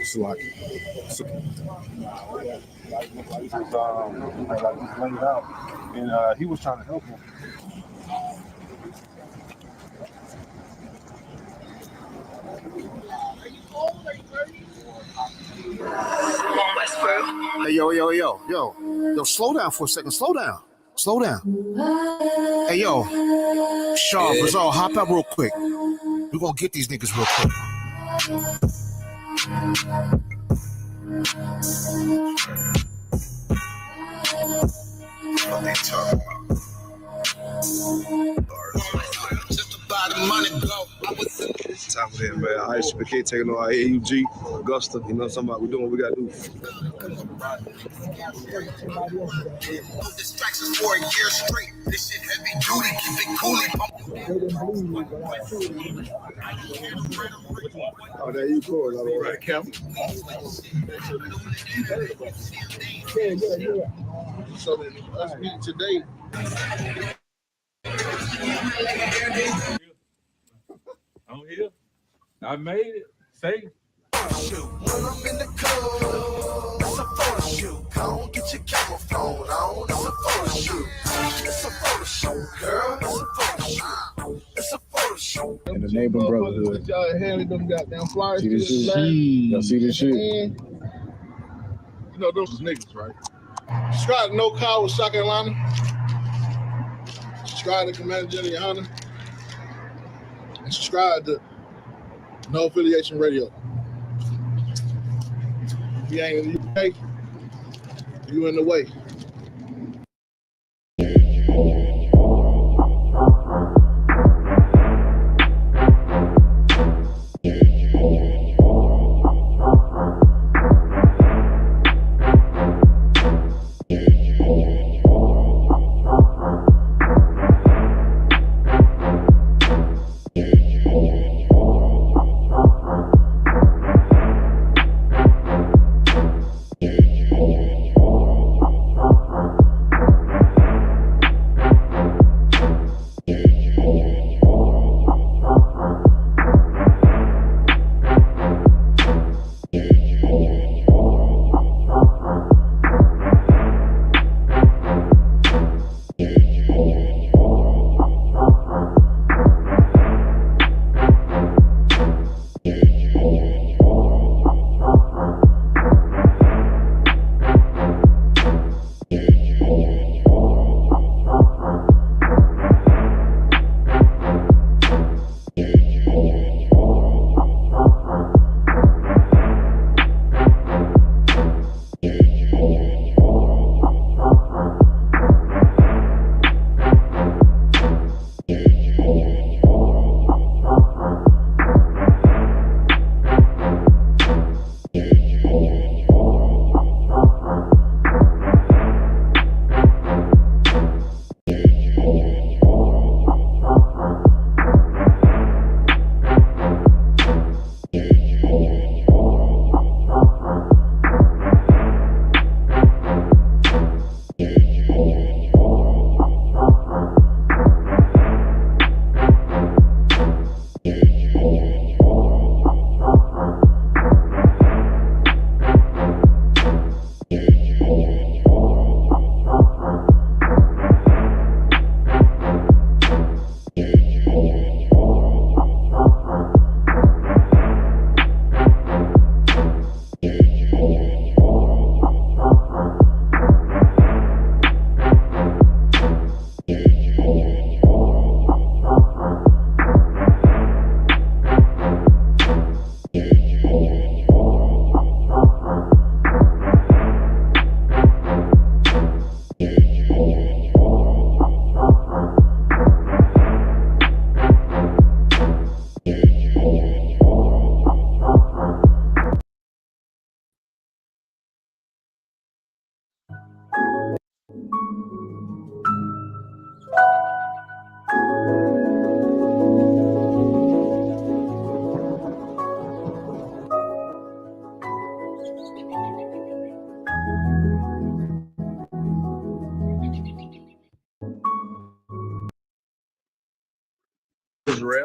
Salaki. Like just laid out, and he was trying to help him. Hey, yo, slow down for a second. Slow down. Hey, yo, Shaw, Brazil, hop out real quick. We're gonna get these niggas real quick. What they talking about? It's time for that, man. I.S.U.P.K taking on AUG, Augusta. You know, somebody we doing what we gotta do. No distractions for a year straight. This shit heavy duty, keep it coolie. Oh, there you go. Right, Cap. Yeah. So let's meet today. I'm here. I made it. Say. When I'm in the club, it's a photo shoot. Come get your camera phone on. It's a photo shoot. It's a photo shoot, girl. It's a photo shoot. It's a photo shoot. In the neighboring brotherhood. Y'all handling them goddamn flyers. See this shit? Y'all see this shit? You know those is niggas, right? Subscribe to NOKAP with South Carolina. Subscribe to Commander General YAHANNA. And subscribe to No Affiliation Radio. If you ain't in the UK, you in the way.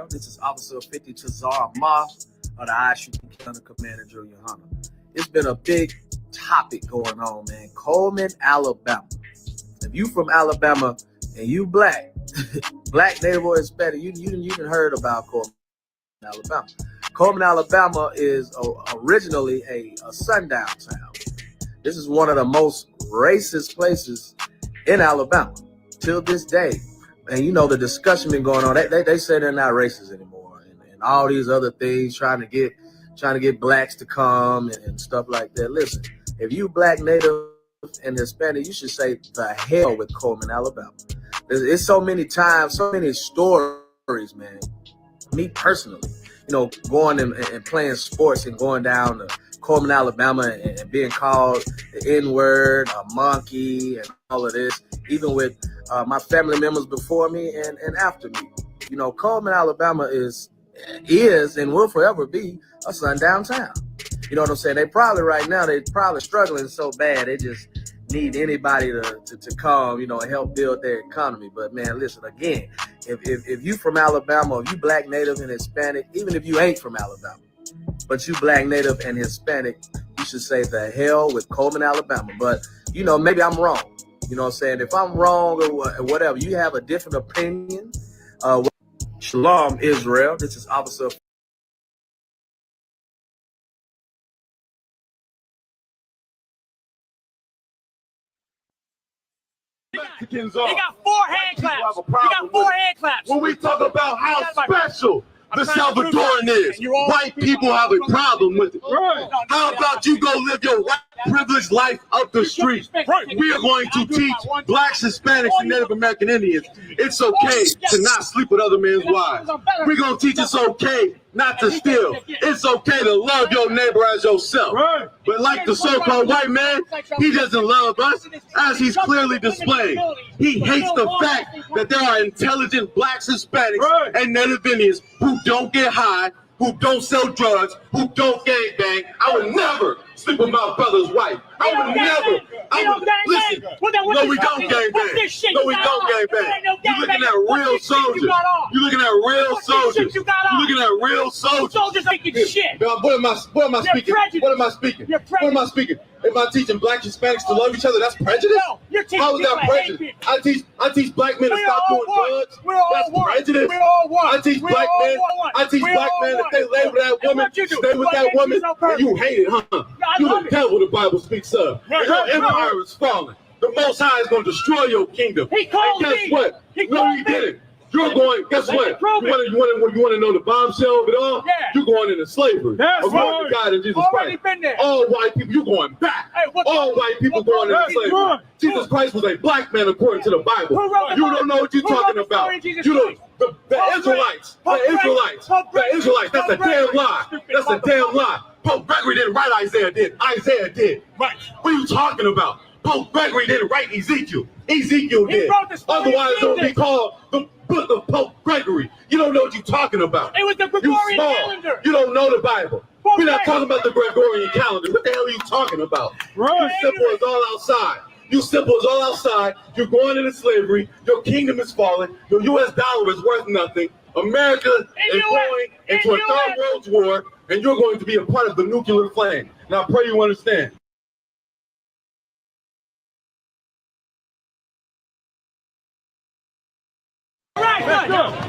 This is Officer 50 Tazar Ma of the I.S.U.P.K under Commander General YAHANNA. It's been a big topic going on, man. Coleman, Alabama. If you from Alabama and you black, black, native, or Hispanic, you done heard about Coleman, Alabama. Coleman, Alabama is originally a sundown town. This is one of the most racist places in Alabama till this day. And you know the discussion been going on. They say they're not racist anymore, and all these other things trying to get blacks to come and stuff like that. Listen, if you black, native, and Hispanic, you should say the hell with Coleman, Alabama. It's so many times, so many stories, man. Me personally, you know, going and playing sports and going down to Coleman, Alabama, and being called the N-word, a monkey, and all of this, even with my family members before me and after me. You know, Coleman, Alabama is and will forever be a sundown town. You know what I'm saying? They probably right now, they're probably struggling so bad, they just need anybody to come, you know, and help build their economy. But man, listen, again, if you from Alabama, if you black, native, and Hispanic, even if you ain't from Alabama, but you black, native, and Hispanic, you should say the hell with Coleman, Alabama. But, you know, maybe I'm wrong. You know what I'm saying? If I'm wrong or whatever, you have a different opinion. Shalom, Israel. This is Officer. Mexicans are. They got 4 hand claps. You got 4 hand claps. When we talk about how special the Salvadoran is, white people have a problem with it. How about you go live your white privileged life up the street? We are going to teach blacks, Hispanics, and Native American Indians it's okay to not sleep with other men's wives. We're going to teach it's okay not to steal. It's okay to love your neighbor as yourself. But like the so-called white man, he doesn't love us, as he's clearly displayed. He hates the fact that there are intelligent blacks, Hispanics, and Native Indians who don't get high, who don't sell drugs, who don't gangbang. I would never sleep with my brother's wife. I would never. Listen. No, we don't gangbang. No, we don't gangbang. You're looking at real soldiers. You're looking at real soldiers. You're looking at real soldiers. Soldiers making shit. What am I speaking? What am I speaking? What am I speaking? If I teaching black Hispanics to love each other, that's prejudice? No, you're teaching How is that prejudice? I teach black men to stop doing drugs. That's prejudice. I teach black men. I teach black men if they lay with that woman, stay with that woman, and you hate it, huh? You the devil, the Bible speaks of. Your empire is falling. The Most High is going to destroy your kingdom. And guess what? No, he didn't. You're going, guess what? You want to know the bombshell of it all? Yeah. You're going into slavery. That's right. To God and Jesus Christ. All white people, you're going back. Hey, all white people going into slavery. Jesus Christ was a black man according to the Bible. You don't know what you're talking about. You don't. The Israelites. The Israelites. That's a damn lie. That's a damn lie. Pope Gregory didn't write Isaiah did. Isaiah did. Right. What are you talking about? Pope Gregory didn't write Ezekiel. Ezekiel did. Otherwise, it would be called the Book of Pope Gregory. You don't know what you're talking about. It was the Gregorian calendar. You don't know the Bible. We're not talking about the Gregorian calendar. What the hell are you talking about? Right. You simple as all outside. You simple as all outside. You're going into slavery. Your kingdom is falling. Your U.S. dollar is worth nothing. America is going into a third world war, and you're going to be a part of the nuclear flame. Now, I pray you understand. Let's go.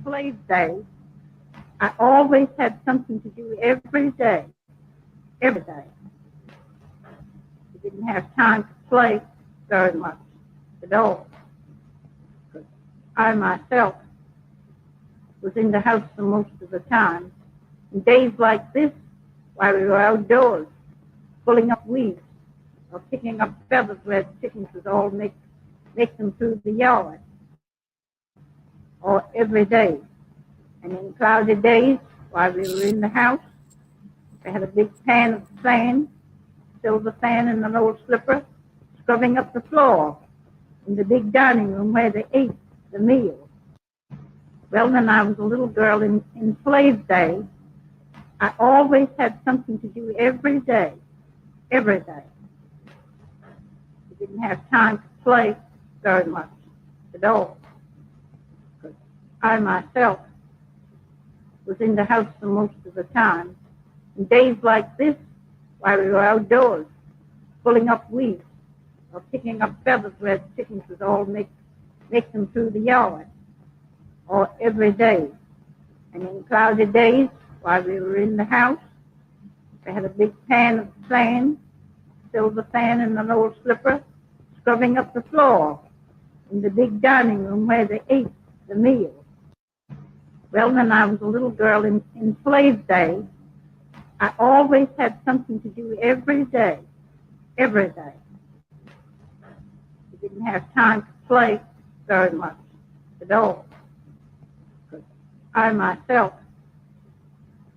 Slave days, I always had something to do every day. Every day. I didn't have time to play very much at all. But I myself was in the house for most of the time. In days like this, while we were outdoors, pulling up weeds or picking up feathers where the chickens would all make them through the yard. Or every day. And in cloudy days, while we were in the house, we had a big pan of sand, silver sand in an old slipper, scrubbing up the floor. in the big dining room where they ate the meal. Well, when I was a little girl in slave days, I always had something to do every day, every day. I didn't have time to play very much at all. Because I myself was in the house for most of the time. In days like this, while we were outdoors, pulling up weeds or picking up feathers where the chickens would all make them through the yard, or every day. And in cloudy days, while we were in the house, they had a big pan of sand, silver fan and an old slipper, scrubbing up the floor in the big dining room where they ate the meal. Well, when I was a little girl in slave days, I always had something to do every day, every day. I didn't have time to play very much at all. Because I myself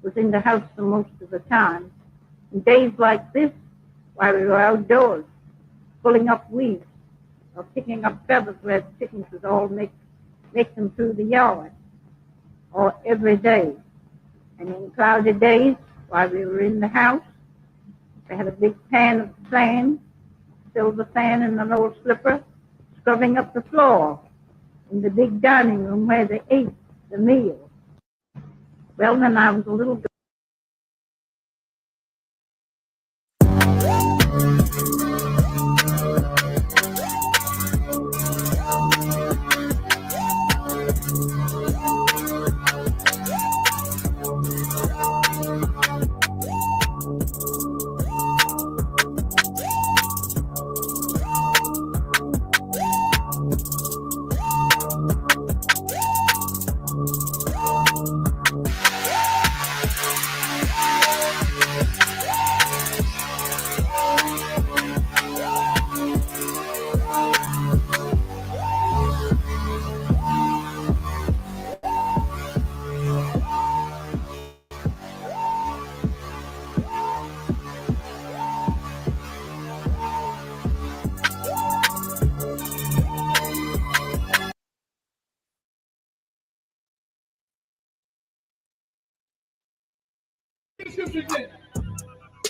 was in the house for most of the time. In days like this, while we were outdoors, pulling up weeds or picking up feathers where the chickens would all make them through the yard, or every day. And in cloudy days, while we were in the house, they had a big pan of sand, silver fan and an old slipper, scrubbing up the floor in the big dining room where they ate the meal. Well, when I was a little girl,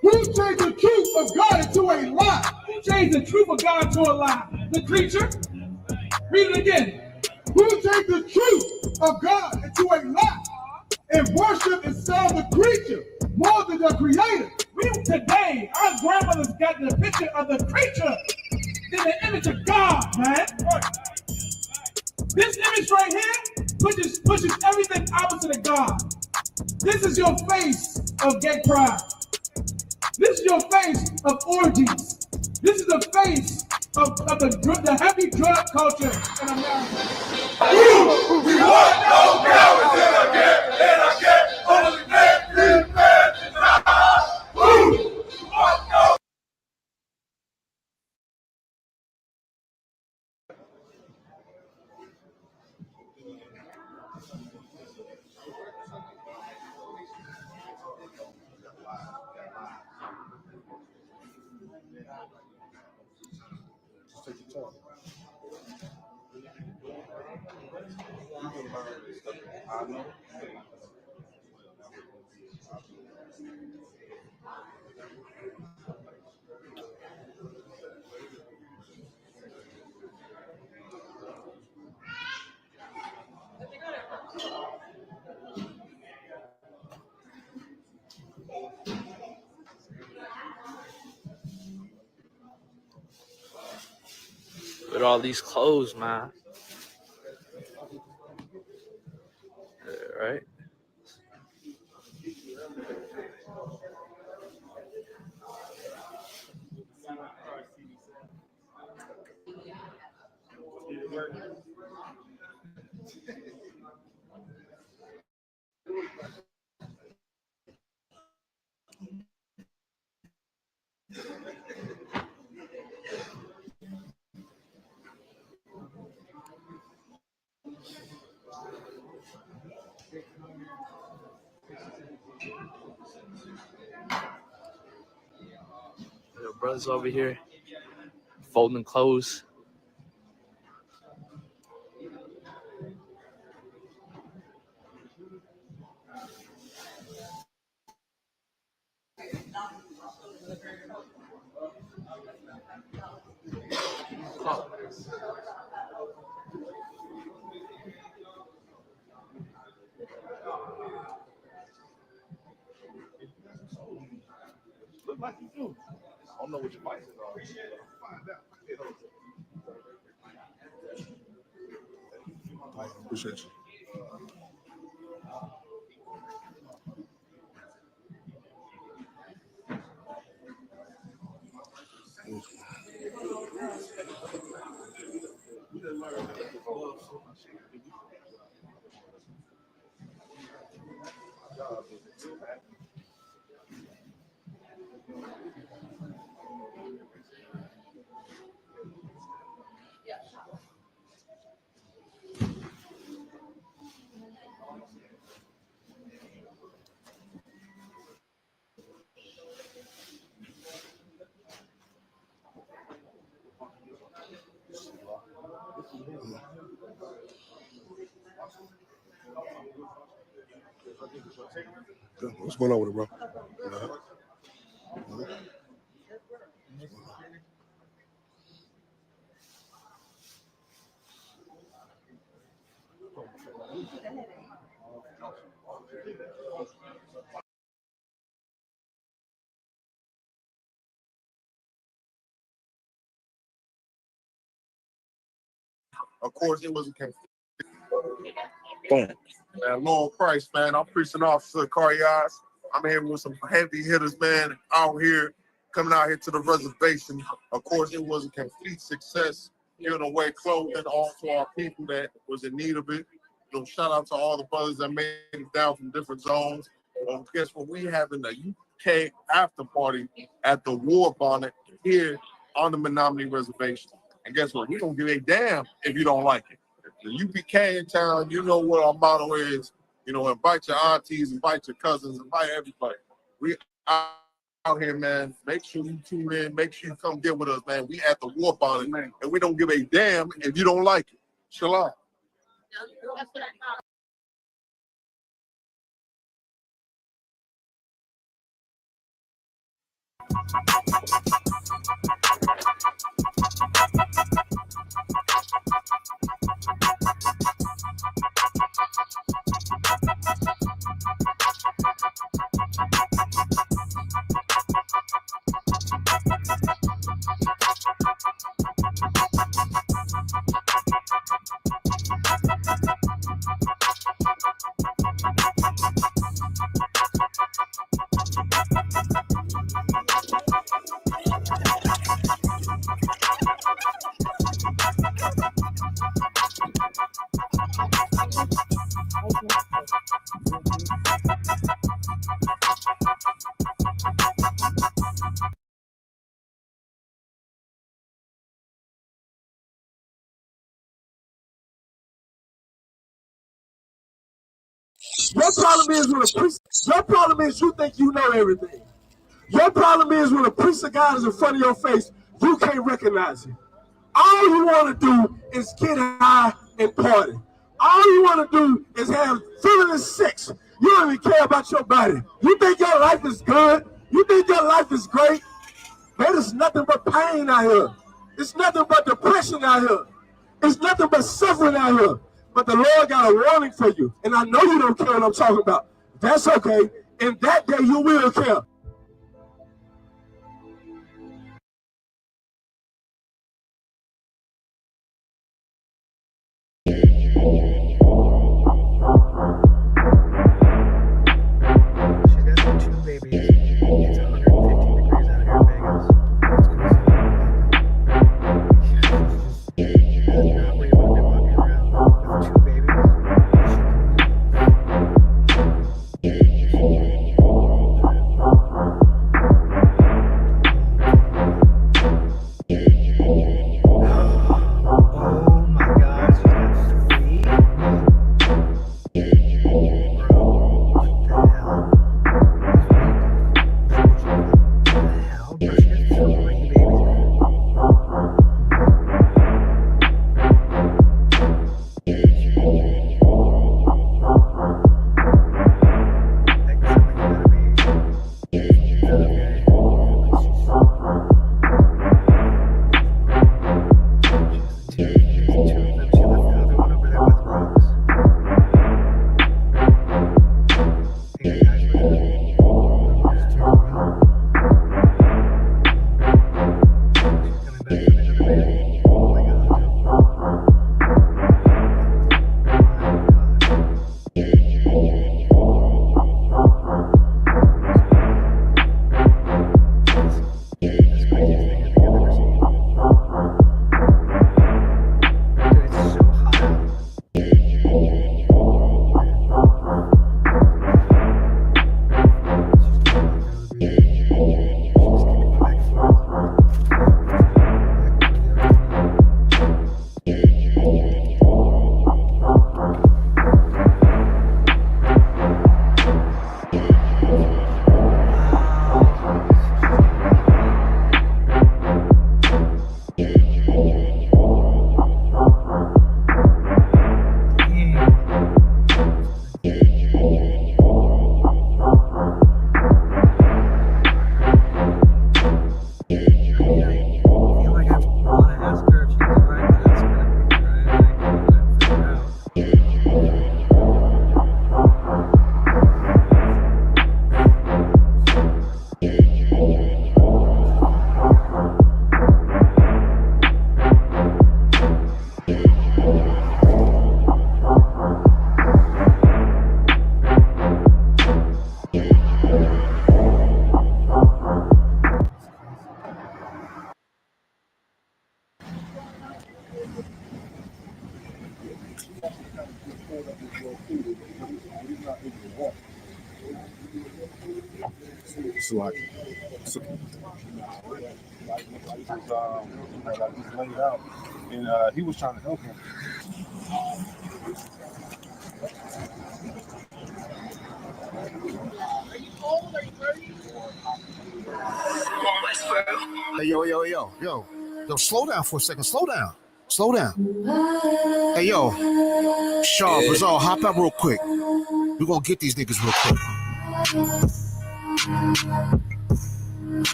Who changed the truth of God into a lie? Who changed the truth of God to a lie? The creature? Read it again. Who changed the truth of God into a lie and worship and serve the creature more than the creator? Today, our grandmothers got the picture of the creature in the image of God, man. This image right here pushes everything opposite of God. This is your face of gay pride. This is your face of orgies. This is the face of the heavy drug culture in America. We want no cowards in again, only make man inside. We want no. With all these clothes, man. Right? Your brother's over here folding clothes. like you do. I don't know what your vices are. Find out. Appreciate you. What's going on with it, bro? Of course, it wasn't confused. Man, Lord Christ, man, I'm preaching officer SICARII. I'm here with some heavy hitters, man, out here, coming out here to the reservation. Of course, it was a complete success, giving away clothing all to our people that was in need of it. You know, shout out to all the brothers that made it down from different zones. Guess what? We having the UK after party at the War Bonnet here on the Menominee Reservation. And guess what? We don't give a damn if you don't like it. The U.P.K in town, you know what our motto is. You know, invite your aunties, invite your cousins, invite everybody. We out here, man. Make sure you tune in. Make sure you come get with us, man. We at the War Bonnet, man, and we don't give a damn if you don't like it. Shalom. Your problem is when a priest, your problem is you think you know everything. Your problem is when a priest of God is in front of your face, you can't recognize him. All you want to do is get high and party. All you want to do is have feeling sex. You don't even care about your body. You think your life is good. You think your life is great. There is nothing but pain out here. It's nothing but depression out here. It's nothing but suffering out here. But the Lord got a warning for you. And I know you don't care what I'm talking about. That's okay. In that day, you will care. It's like just laid out, and he was trying to help him. Hey, yo, slow down for a second. Slow down. Hey, yo, Shaw, Brazil, hop out real quick. We're gonna get these niggas real quick.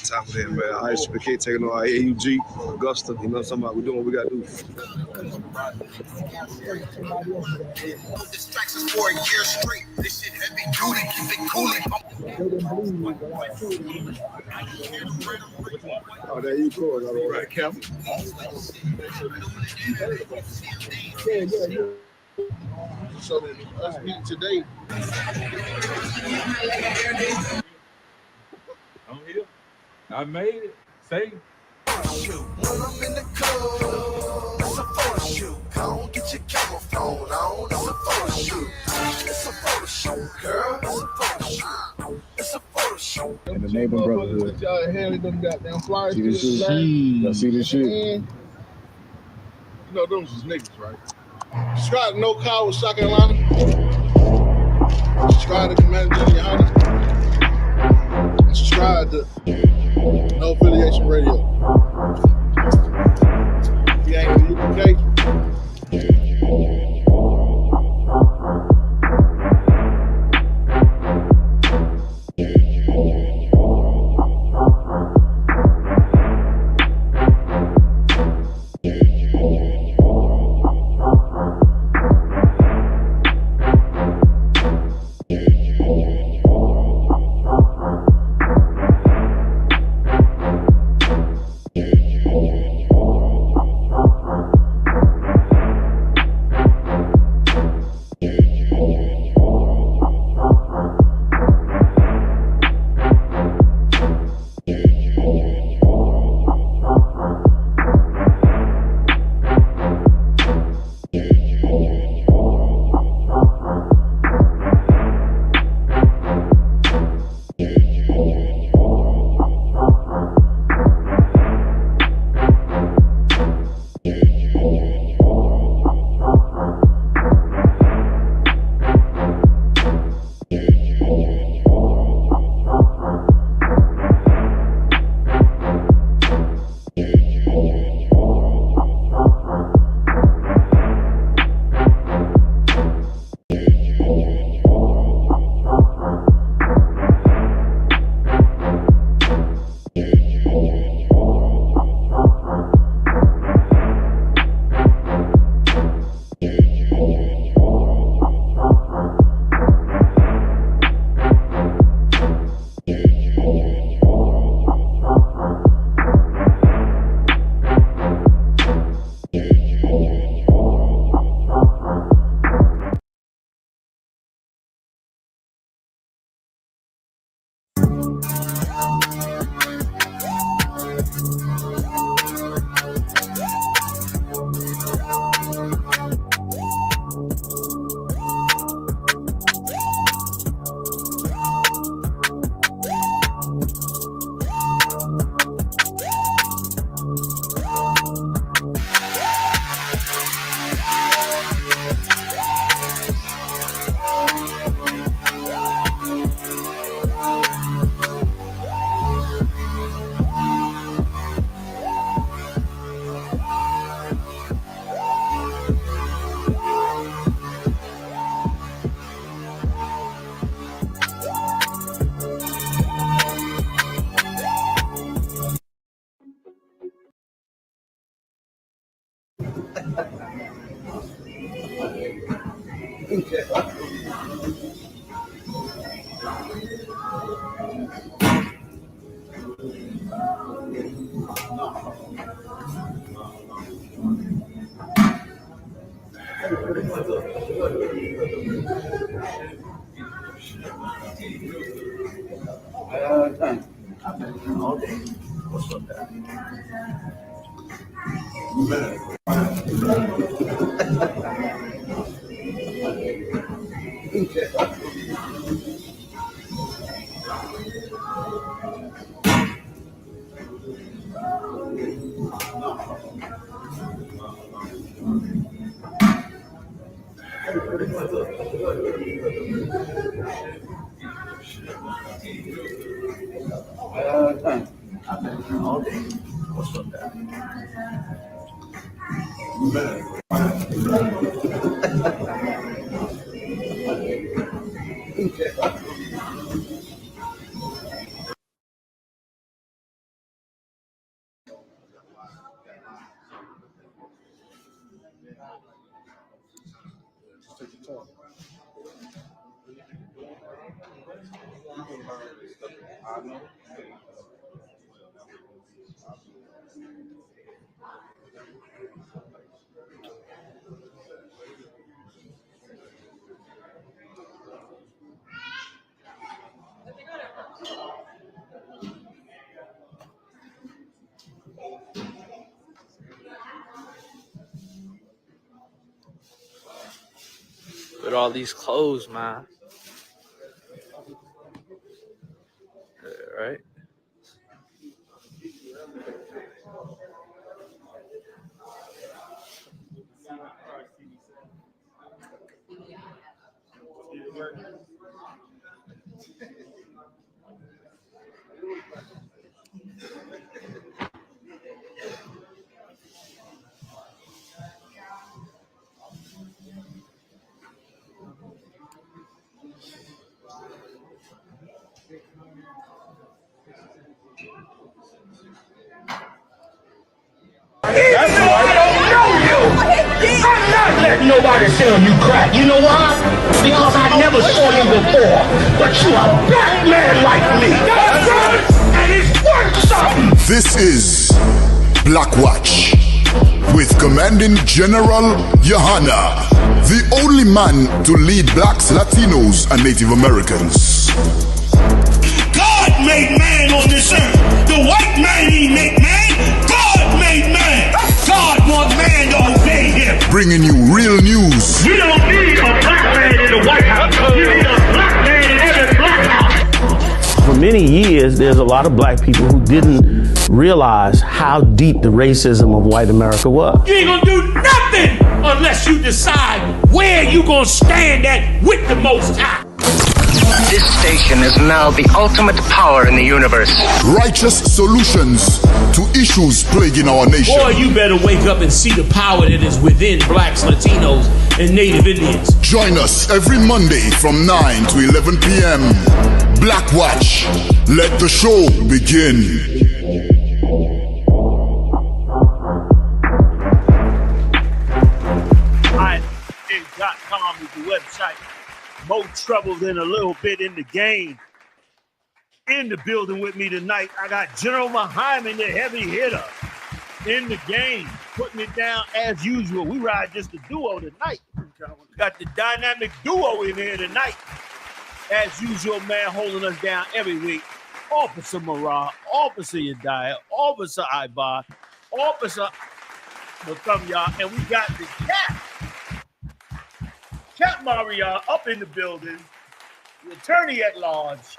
Top of that, man. I.S.U.P.K taking on AUG, Augusta. You know what I'm talking about? We're doing what we got to do. Distractions for a year straight. This shit heavy duty, keep it cooling. Oh, there you go. All right, Kevin. So us meet today. I'm here. I made it. Say. When I'm in the club, it's a photo shoot. Come get your camera phone on. It's a photo shoot. It's a photo shoot, girl. It's a photo shoot. It's a photo shoot. In the neighbor brotherhood. Y'all handling them goddamn flyers. See this shit? Y'all see this shit? You know, them was niggas, right? Subscribe to NOKAP with South Carolina. Subscribe to Commander YAHANNA. And subscribe to No Affiliation Radio. U.K. With all these clothes, man. Right? That's why I don't know you. I'm not letting nobody sell you crack. You know why? Because I never saw you before. But you a black man like me. That's right. And it's worth something. This is Black Watch with Commanding General YAHANNA, the only man to lead blacks, Latinos, and Native Americans. God made man on this earth. The white man he make man. God made man. God wants man to obey him. Bringing you real news. We don't need a black man in the White House. We need a black man in every black house. For many years, there's a lot of black people who didn't realize how deep the racism of white America was. You ain't gonna do nothing unless you decide where you gonna stand at with the Most High. This station is now the ultimate power in the universe. Righteous solutions to issues plaguing our nation. Boy, you better wake up and see the power that is within blacks, Latinos, and Native Indians. Join us every Monday from 9 to 11 p.m. Black Watch. Let the show begin. I.S.U.P.K.com is the website. More trouble than a little bit in the game. In the building with me tonight, I got General Muhammad, the heavy hitter, in the game, putting it down as usual. We ride just a duo tonight. Got the dynamic duo in here tonight. As usual, man, holding us down every week. Officer Marah, Officer Yediah, Officer Ibar, Officer Muthumya, and we got the Cap Maria up in the building, the attorney at large.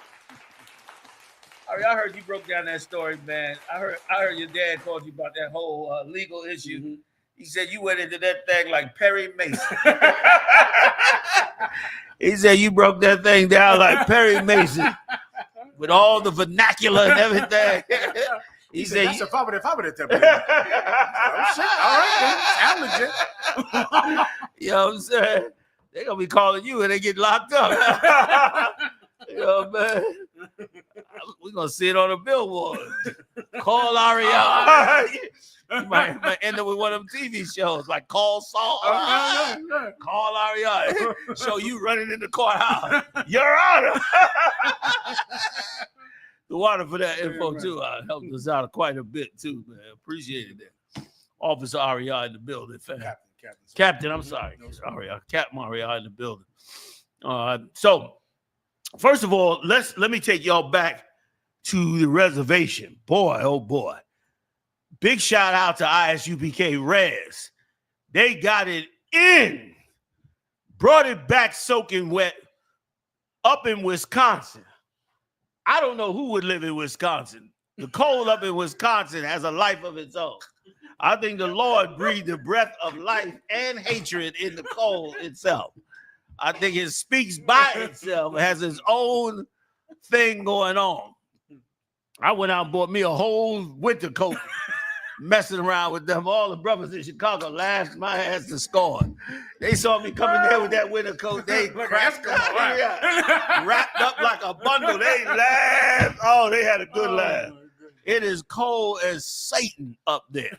I heard you broke down that story, man. I heard your dad called you about that whole legal issue. Mm-hmm. He said you went into that thing like Perry Mason. He said you broke that thing down like Perry Mason with all the vernacular and everything. He said that's affirmative. Oh shit! All right, sound legit. You know what I'm saying? They're gonna be calling you and they get locked up. You know, man. We're gonna see it on a billboard. Call Ariana. You might end up with one of them TV shows like Call Saul. Call Ariana. Show you running in the courthouse. Your Honor. The water for that info too. Helped us out quite a bit too, man. Appreciated that. Officer Ariana in the building, fam. Captain, I'm sorry. Sorry, Captain Ariana in the building. So, first of all, let me take y'all back to the reservation. Boy, oh boy. Big shout out to I.S.U.P.K. Rez. They got it in. Brought it back soaking wet up in Wisconsin. I don't know who would live in Wisconsin. The cold up in Wisconsin has a life of its own. I think the Lord breathed the breath of life and hatred in the cold itself. I think it speaks by itself. It has its own thing going on. I went out and bought me a whole winter coat, messing around with them. All the brothers in Chicago laughed my ass to scorn. They saw me coming there with that winter coat. They cracked wrapped up like a bundle. They laughed. Oh, they had a good laugh. It is cold as Satan up there.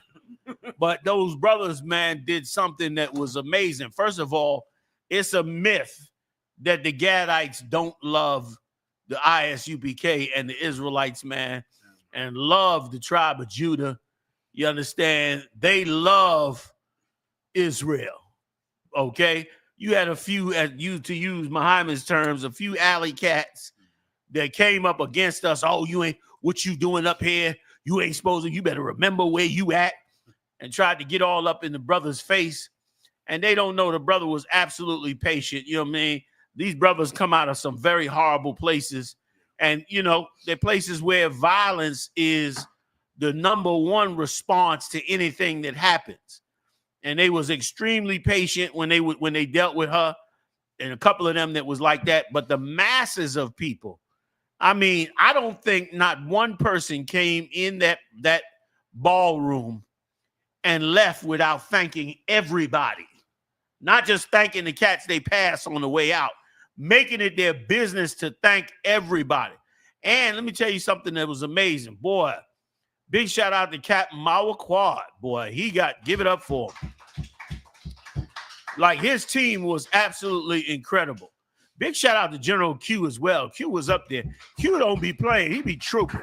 But those brothers, man, did something that was amazing. First of all, it's a myth that the Gadites don't love the I.S.U.P.K. and the Israelites, man, and love the tribe of Judah. You understand? They love Israel, okay? You had a few, to use Muhammad's terms, a few alley cats that came up against us. Oh, you ain't, what you doing up here? You ain't supposed to, you better remember where you at. And tried to get all up in the brother's face. And they don't know the brother was absolutely patient. You know what I mean? These brothers come out of some very horrible places. And, you know, they're places where violence is the number one response to anything that happens. And they was extremely patient when they dealt with her. And a couple of them that was like that. But the masses of people, I mean, I don't think not one person came in that ballroom and left without thanking everybody. Not just thanking the cats they passed on the way out, making it their business to thank everybody. And let me tell you something that was amazing. Boy, big shout out to Captain Mawa Quad. Boy, give it up for him. Like, his team was absolutely incredible. Big shout out to General Q as well. Q was up there. Q don't be playing. He be trooping.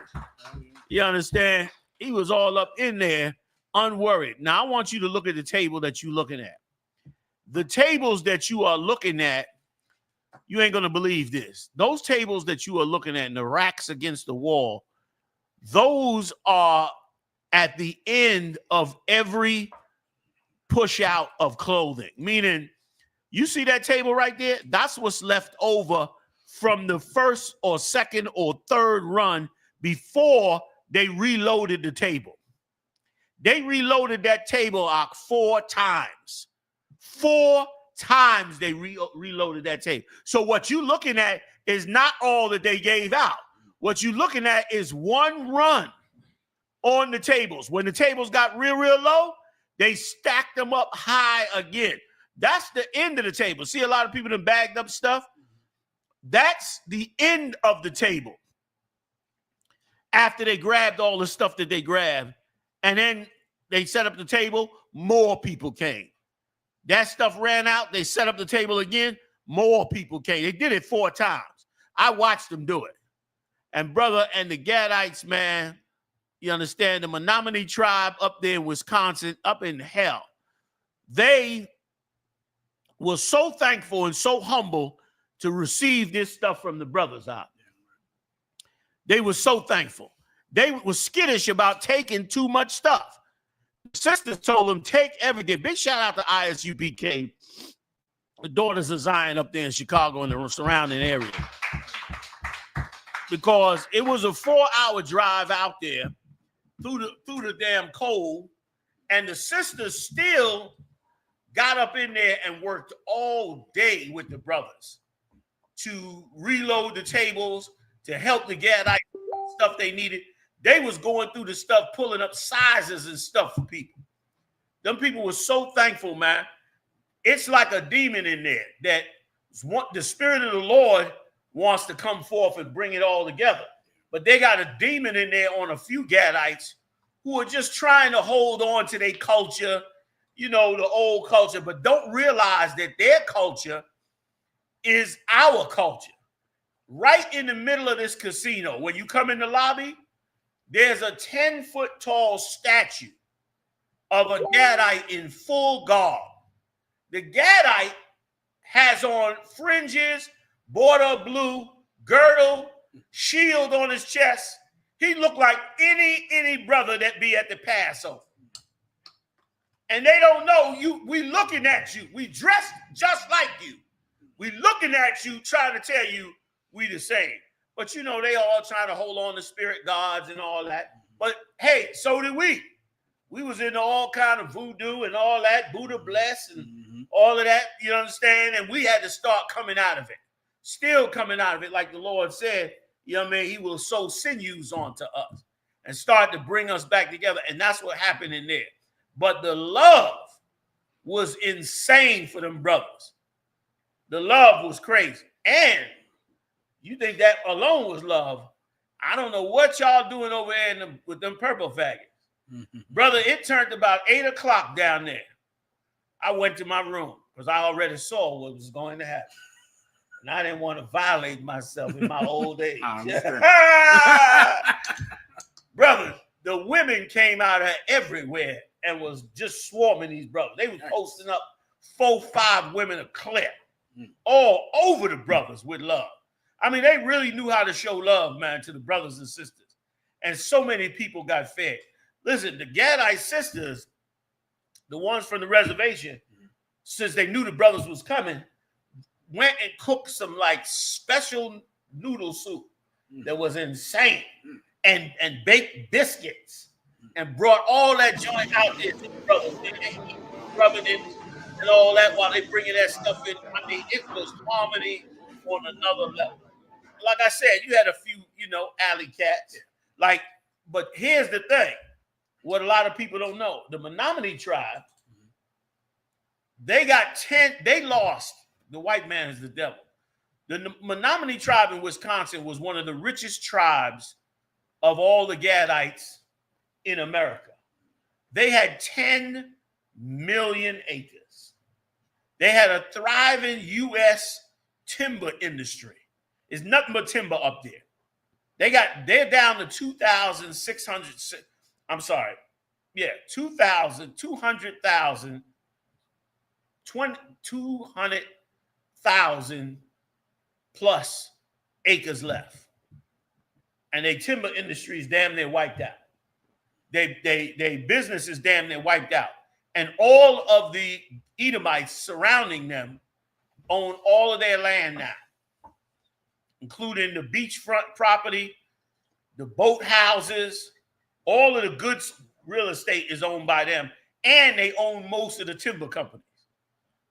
You understand? He was all up in there, unworried. Now, I want you to look at the table that you're looking at. The tables that you are looking at, you ain't going to believe this. Those tables that you are looking at in the racks against the wall, those are at the end of every push out of clothing. Meaning, you see that table right there? That's what's left over from the first or second or third run before they reloaded the table. They reloaded that table 4 times. 4 times they reloaded that table. So what you're looking at is not all that they gave out. What you're looking at is one run on the tables. When the tables got real low, they stacked them up high again. That's the end of the table. See, a lot of people that bagged up stuff. That's the end of the table. After they grabbed all the stuff that they grabbed, and then they set up the table, more people came. That stuff ran out. They set up the table again. More people came. They did it 4 times. I watched them do it. And brother, and the Gadites, man, you understand, the Menominee tribe up there in Wisconsin, up in hell, they were so thankful and so humble to receive this stuff from the brothers out there. They were so thankful. They were skittish about taking too much stuff. The sisters told them, take everything. Big shout out to I.S.U.P.K, the Daughters of Zion up there in Chicago and the surrounding area. Because it was a 4-hour drive out there through the damn cold, and the sisters still got up in there and worked all day with the brothers to reload the tables, to help the Gadite stuff they needed. They was going through the stuff, pulling up sizes and stuff for people. Them people were so thankful, man. It's like a demon in there that the Spirit of the Lord wants to come forth and bring it all together. But they got a demon in there on a few Gadites who are just trying to hold on to their culture, you know, the old culture, but don't realize that their culture is our culture. Right in the middle of this casino, when you come in the lobby, there's a 10-foot tall statue of a Gadite in full garb. The Gadite has on fringes, border blue, girdle, shield on his chest. He looked like any brother that be at the Passover. And they don't know you. We looking at you. We dressed just like you. We looking at you, trying to tell you we the same. But you know, they all trying to hold on to spirit gods and all that. But hey, so did we. We was into all kind of voodoo and all that, Buddha bless and all of that, you understand? And we had to start coming out of it. Still coming out of it, like the Lord said, you know what I mean? He will sow sinews onto us and start to bring us back together. And that's what happened in there. But the love was insane for them brothers. The love was crazy. And you think that alone was love. I don't know what y'all doing over there with them purple faggots. Brother, it turned about 8 o'clock down there. I went to my room because I already saw what was going to happen. And I didn't want to violate myself in my old age. Brother, the women came out of everywhere and was just swarming these brothers. They was posting up 4, 5 women a clip all over the brothers with love. I mean, they really knew how to show love, man, to the brothers and sisters. And so many people got fed. Listen, the Gadite sisters, the ones from the reservation, since they knew the brothers was coming, went and cooked some like special noodle soup that was insane and baked biscuits and brought all that joint out there to the brothers. They rubbing it and all that while they bringing that stuff in. I mean, it was harmony on another level. Like I said, you had a few, you know, alley cats. Like, but here's the thing. What a lot of people don't know. The Menominee tribe, they lost. The white man is the devil. The Menominee tribe in Wisconsin was one of the richest tribes of all the Gadites in America. They had 10 million acres. They had a thriving U.S. timber industry. It's nothing but timber up there. They're down to 2,200,000 plus acres left. And their timber industry is damn near wiped out. They business is damn near wiped out. And all of the Edomites surrounding them own all of their land now, including the beachfront property, the boat houses, all of the goods real estate is owned by them, and they own most of the timber companies.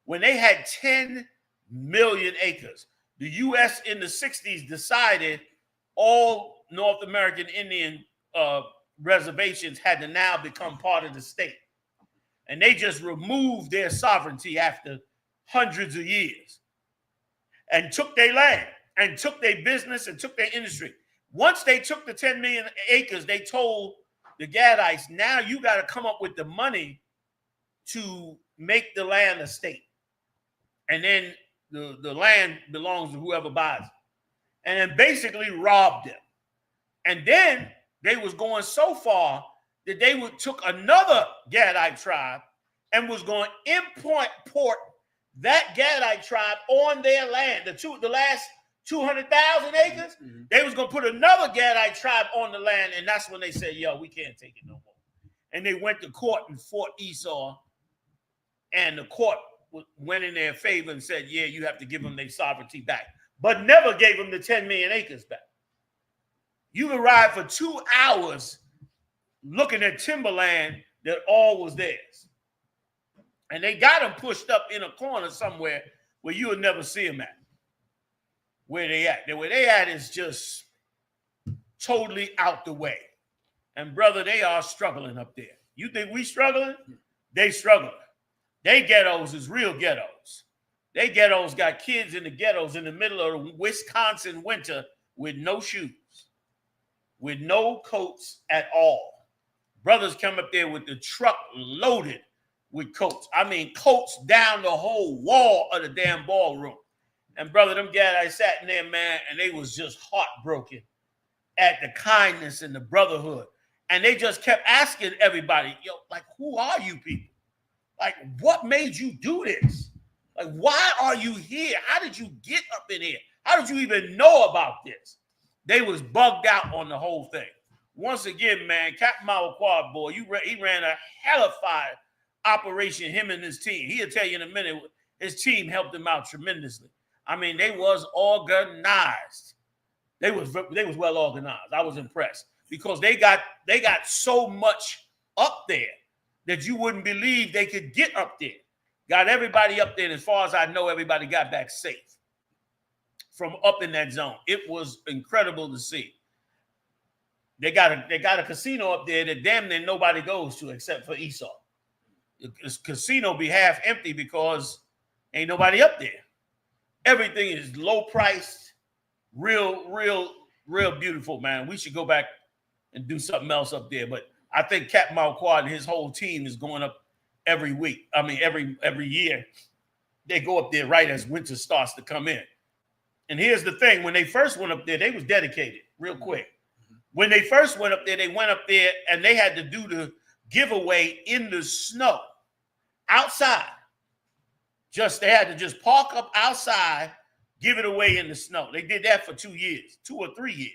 When they had 10 million acres, the U.S. in the 60s decided all North American Indian reservations had to now become part of the state. And they just removed their sovereignty after hundreds of years and took their land and took their business and took their industry. Once they took the 10 million acres, they told the Gadites, now you got to come up with the money to make the land a state. And then the land belongs to whoever buys it. And then basically robbed them. And then they was going so far that they took another Gadite tribe and was going to import that Gadite tribe on their land. The last 200,000 acres, they was going to put another Gadite tribe on the land, and that's when they said, yo, we can't take it no more. And they went to court and fought Esau, and the court went in their favor and said, yeah, you have to give them their sovereignty back, but never gave them the 10 million acres back. You could ride for 2 hours looking at timberland that all was theirs. And they got them pushed up in a corner somewhere where you would never see them at. Where they at? Where they at is just totally out the way. And brother, they are struggling up there. You think we struggling? They struggling. They ghettos is real ghettos. They ghettos got kids in the ghettos in the middle of the Wisconsin winter with no shoes, with no coats at all. Brothers come up there with the truck loaded with coats. I mean, coats down the whole wall of the damn ballroom. And brother, them guys sat in there, man, and they was just heartbroken at the kindness and the brotherhood. And they just kept asking everybody, yo, like, who are you people? Like, what made you do this? Like, why are you here? How did you get up in here? How did you even know about this? They was bugged out on the whole thing. once again, man, Captain Quad boy, he ran a hellified operation, him and his team. He'll tell you in a minute, his team helped him out tremendously. I mean, they was organized. They was well organized. I was impressed because they got so much up there that you wouldn't believe they could get up there. Got everybody up there, and as far as I know, everybody got back safe from up in that zone. It was incredible to see. They got a casino up there that damn near nobody goes to except for Esau. The casino be half empty because ain't nobody up there. Everything is low priced, real beautiful, man. We should go back and do something else up there. But I think Captain Quad and his whole team is going up every week. I mean, every year. They go up there right as winter starts to come in. And here's the thing. When they first went up there, they was dedicated real quick. When they first went up there, they went up there and they had to do the giveaway in the snow outside. They had to just park up outside, give it away in the snow. They did that for 2 years, 2 or 3 years.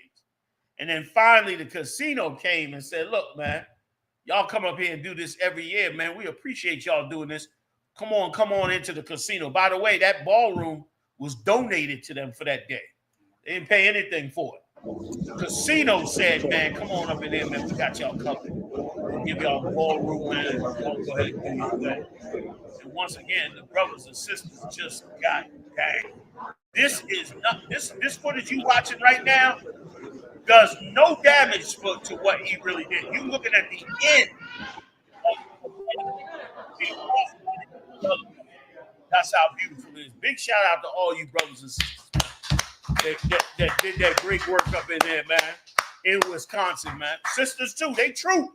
And then finally the casino came and said, look, man, y'all come up here and do this every year, man. We appreciate y'all doing this. Come on into the casino. By the way, that ballroom was donated to them for that day. They didn't pay anything for it. The casino said, man, come on up in there, man. We got y'all covered. We'll give y'all a ballroom, man. Go ahead and do your thing. And once again, the brothers and sisters just got dang. This is not this footage you watching right now does no damage to what he really did. You looking at the end of that's how beautiful it is. Big shout out to all you brothers and sisters that did that great work up in there, man, in Wisconsin, man. Sisters too, they true.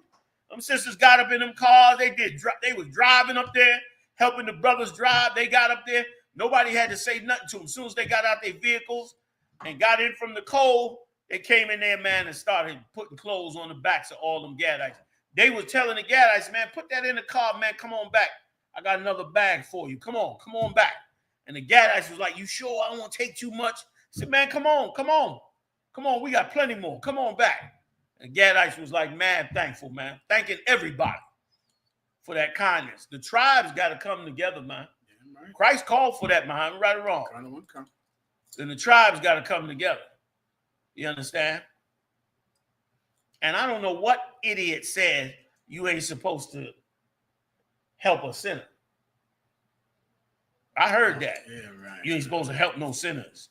Them sisters got up in them cars. They was driving up there, helping the brothers drive. They got up there. Nobody had to say nothing to them. As soon as they got out their vehicles and got in from the cold, they came in there, man, and started putting clothes on the backs of all them Gadites. They was telling the Gadites, man, put that in the car, man. Come on back. I got another bag for you. Come on back. And the Gadites was like, you sure I don't want to take too much? I said, man, come on. We got plenty more. Come on back. And Gadites was like, man, thankful, man. Thanking everybody for that kindness. The tribes got to come together, man. Yeah, right. Christ called for that, man. Right or wrong? Then the tribes got to come together. You understand? And I don't know what idiot said you ain't supposed to help a sinner. I heard that. Yeah, right. You ain't supposed to help no sinners.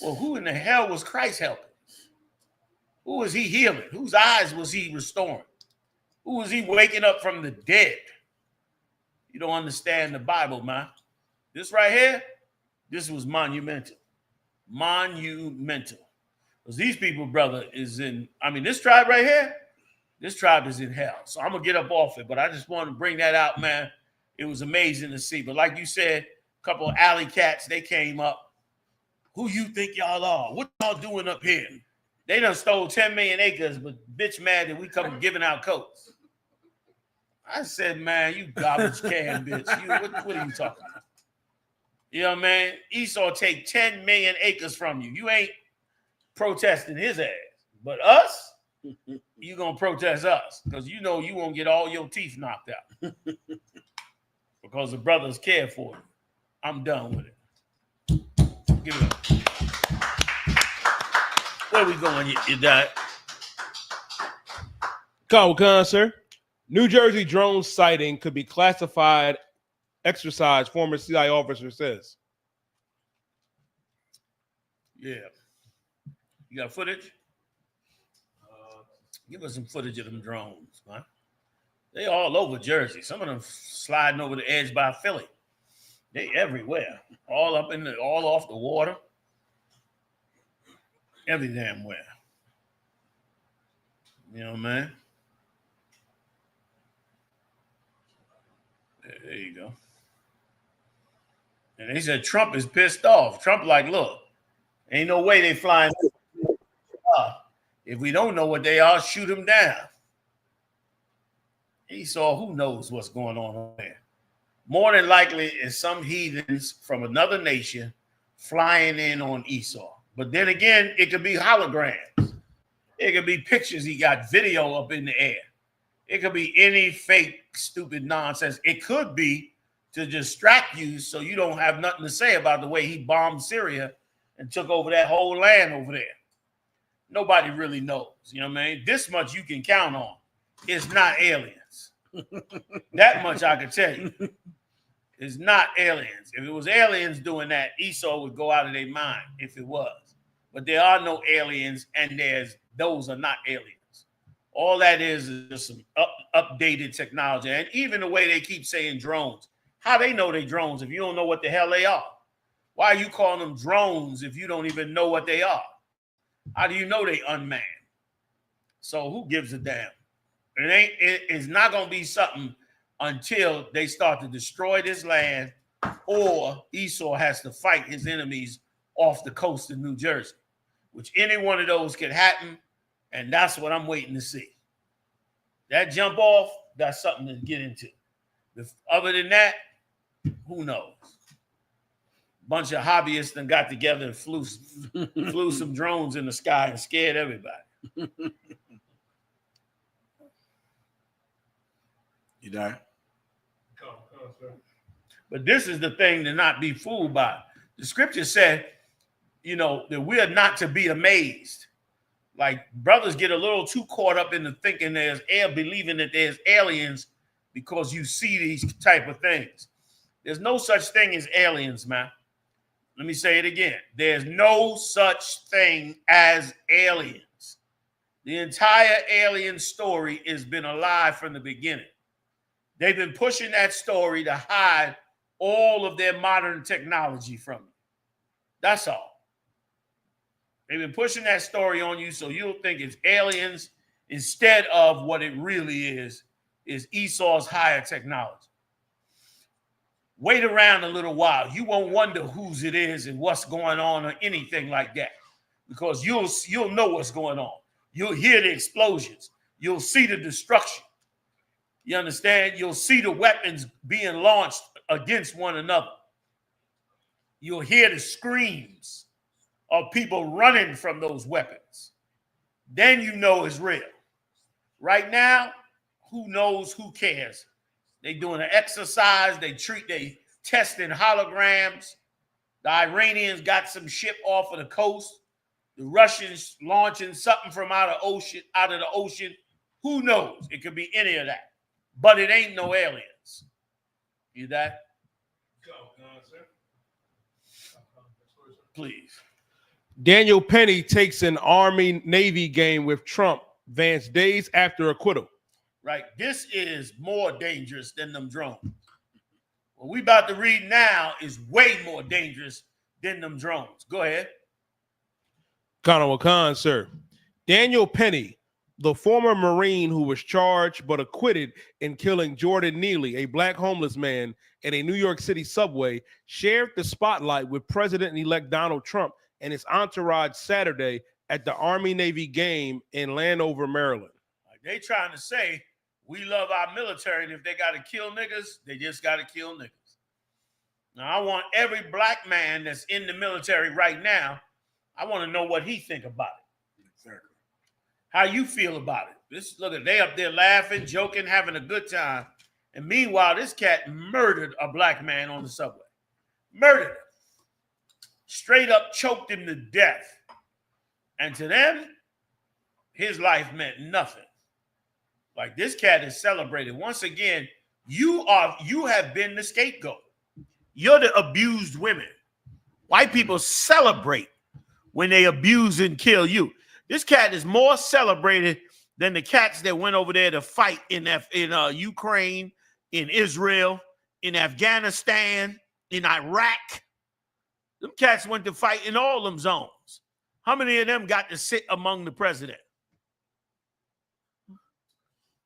Well, who in the hell was Christ helping? Who was he healing? Whose eyes was he restoring? Who was he waking up from the dead? You don't understand the Bible, man. This right here, this was monumental. Monumental. Because these people, brother, is in, this tribe right here, this tribe is in hell. So I'm going to get up off it, but I just wanted to bring that out, man. It was amazing to see. But like you said, a couple of alley cats, they came up. Who you think y'all are? What y'all doing up here? They done stole 10 million acres, but bitch mad that we come giving out coats. I said, man, you garbage can, bitch. What are you talking about? You know what I mean? Esau take 10 million acres from you. You ain't protesting his ass. But us, you going to protest us because you know you won't get all your teeth knocked out because the brothers care for you. I'm done with it. Give it up. Where we going, you dad? Con, sir. New Jersey drone sighting could be classified exercise, former CIA officer says. Yeah. You got footage? Give us some footage of them drones, man. They all over Jersey. Some of them sliding over the edge by Philly. They everywhere. All up in all off the water. Every damn where. You know, man. There you go. And they said Trump is pissed off. Trump like, look, ain't no way they flying. If we don't know what they are, shoot them down. He saw who knows what's going on there. More than likely is some heathens from another nation flying in on Esau. But then again, it could be holograms. It could be pictures he got, video up in the air. It could be any fake, stupid nonsense. It could be to distract you so you don't have nothing to say about the way he bombed Syria and took over that whole land over there. Nobody really knows. You know what I mean? This much you can count on. It's not aliens. That much I can tell you. It's not aliens. If it was aliens doing that, Esau would go out of their mind if it was. But there are no aliens, and those are not aliens. All that is just some updated technology. And even the way they keep saying drones, how they know they drones if you don't know what the hell they are? Why are you calling them drones if you don't even know what they are? How do you know they unmanned? So who gives a damn? It's not going to be something until they start to destroy this land, or Esau has to fight his enemies off the coast of New Jersey, which any one of those could happen, and that's what I'm waiting to see. That jump off, that's something to get into. Other than that, who knows? Bunch of hobbyists done got together and flew some drones in the sky and scared everybody. You there? But this is the thing to not be fooled by. The scripture said, you know, that we are not to be amazed. Like brothers get a little too caught up in the thinking believing that there's aliens because you see these type of things. There's no such thing as aliens, man. Let me say it again. There's no such thing as aliens. The entire alien story has been a lie from the beginning. They've been pushing that story to hide all of their modern technology from you. That's all. They've been pushing that story on you so you'll think it's aliens instead of what it really is Esau's higher technology. Wait around a little while. You won't wonder whose it is and what's going on or anything like that, because you'll know what's going on. You'll hear the explosions. You'll see the destruction. You understand? You'll see the weapons being launched against one another. You'll hear the screams of people running from those weapons. Then you know it's real. Right now, who knows, who cares? They doing an exercise. They testing holograms. The Iranians got some ship off of the coast. The Russians launching something from out of the ocean. Who knows? It could be any of that. But it ain't no aliens. You that? Please. Daniel Penny takes an Army-Navy game with Trump. Vance days after acquittal. Right. This is more dangerous than them drones. What we about to read now is way more dangerous than them drones. Go ahead. Khan, sir. Daniel Penny, the former Marine who was charged but acquitted in killing Jordan Neely, a black homeless man, in a New York City subway, shared the spotlight with President-elect Donald Trump and his entourage Saturday at the Army-Navy game in Landover, Maryland. They trying to say we love our military, and if they got to kill niggas, they just got to kill niggas. Now, I want every black man that's in the military right now, I want to know what he think about it. Exactly. How you feel about it. Look at they up there laughing, joking, having a good time. And meanwhile, this cat murdered a black man on the subway. Murdered him. Straight up choked him to death. And to them, his life meant nothing. Like, this cat is celebrated. Once again, you have been the scapegoat. You're the abused women. White people celebrate when they abuse and kill you. This cat is more celebrated than the cats that went over there to fight in Ukraine, in Israel, in Afghanistan, in Iraq. Them cats went to fight in all them zones. How many of them got to sit among the president?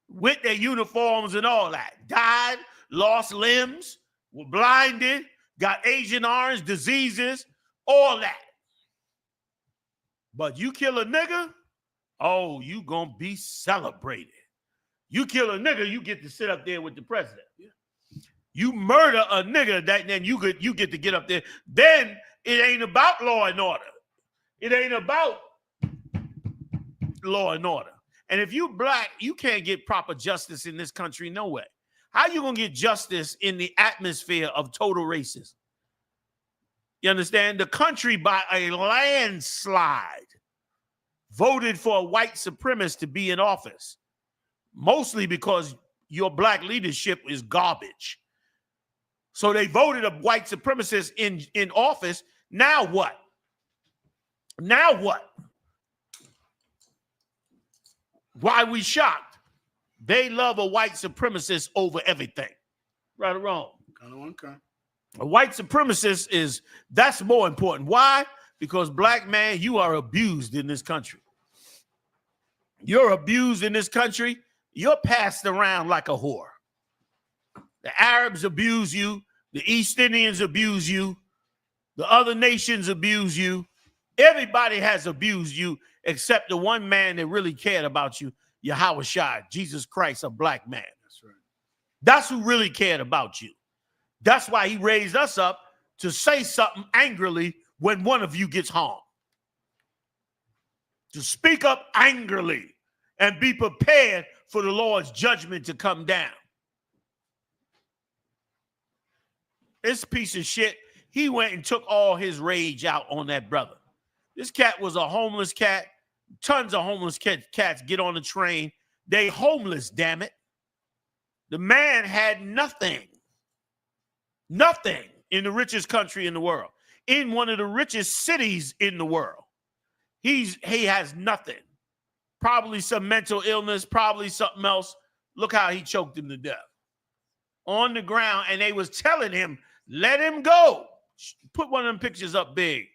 With their uniforms and all that. Died, lost limbs, were blinded, got Agent Orange diseases, all that. But you kill a nigga, oh, you gonna be celebrated. You kill a nigga, you get to sit up there with the president. You murder a nigga, then you get to get up there. Then it ain't about law and order. It ain't about law and order. And if you black, you can't get proper justice in this country, no way. How you gonna get justice in the atmosphere of total racism? You understand? The country, by a landslide, voted for a white supremacist to be in office, mostly because your black leadership is garbage. So they voted a white supremacist in office. Now what? Now what? Why we shocked? They love a white supremacist over everything. Right or wrong? A white supremacist that's more important. Why? Because black man, you are abused in this country. You're abused in this country. You're passed around like a whore. The Arabs abuse you. The East Indians abuse you. The other nations abuse you. Everybody has abused you except the one man that really cared about you, YAHUSHA, Jesus Christ, a black man. That's right. That's who really cared about you. That's why he raised us up to say something angrily when one of you gets harmed. To speak up angrily and be prepared for the Lord's judgment to come down. This piece of shit, he went and took all his rage out on that brother. This cat was a homeless cat. Tons of homeless cats get on the train. They homeless, damn it. The man had nothing. Nothing in the richest country in the world. In one of the richest cities in the world. He has nothing. Probably some mental illness, probably something else. Look how he choked him to death. On the ground, and they was telling him, let him go. Put one of them pictures up big.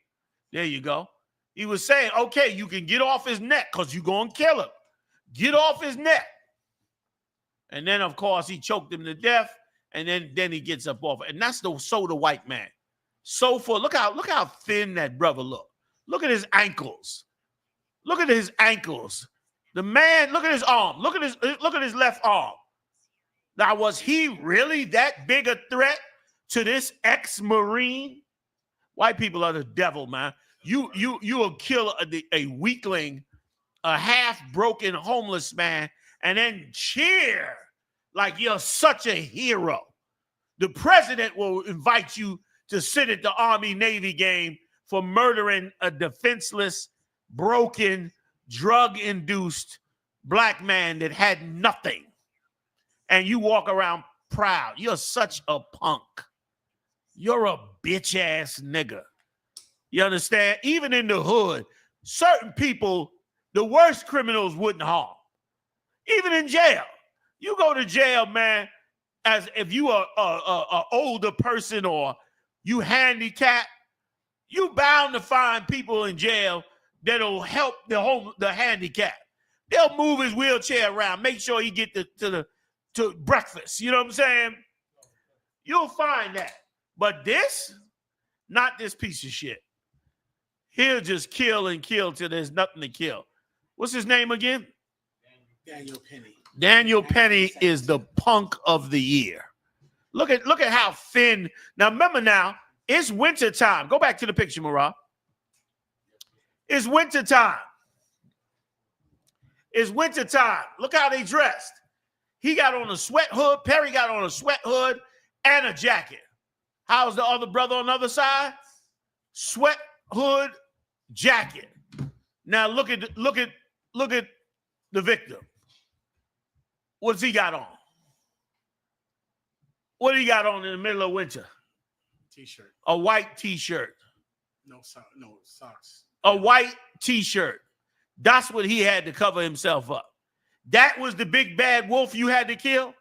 There you go. He was saying, okay, you can get off his neck because you're going to kill him. Get off his neck. And then, of course, he choked him to death, and then he gets up off it. And that's the white man. So look how thin that brother looked. Look at his ankles. Look at his ankles. The man, look at his arm. Look at his left arm. Now, was he really that big a threat to this ex-Marine? White people are the devil, man. You will kill a weakling, a half-broken homeless man, and then cheer like you're such a hero. The president will invite you to sit at the Army-Navy game for murdering a defenseless, broken, drug-induced black man that had nothing. And you walk around proud. You're such a punk. You're a bitch-ass nigga. You understand? Even in the hood, certain people, the worst criminals wouldn't harm. Even in jail. You go to jail, man, as if you are an older person or you handicapped, you bound to find people in jail that'll help the handicapped. They'll move his wheelchair around, make sure he get to breakfast. You know what I'm saying? You'll find that. But this, not this piece of shit. He'll just kill and kill till there's nothing to kill. What's his name again? Daniel Penny. Daniel Penny is the punk of the year. Look at how thin. Now remember now, it's winter time. Go back to the picture, Marah. It's winter time. It's winter time. Look how they dressed. He got on a sweat hood. Perry got on a sweat hood and a jacket. How's the other brother on the other side? Sweat hood, jacket. Now look at the victim. What's he got on? What do he got on in the middle of winter? T-shirt. A white T-shirt. No socks. A white T-shirt. That's what he had to cover himself up. That was the big bad wolf you had to kill.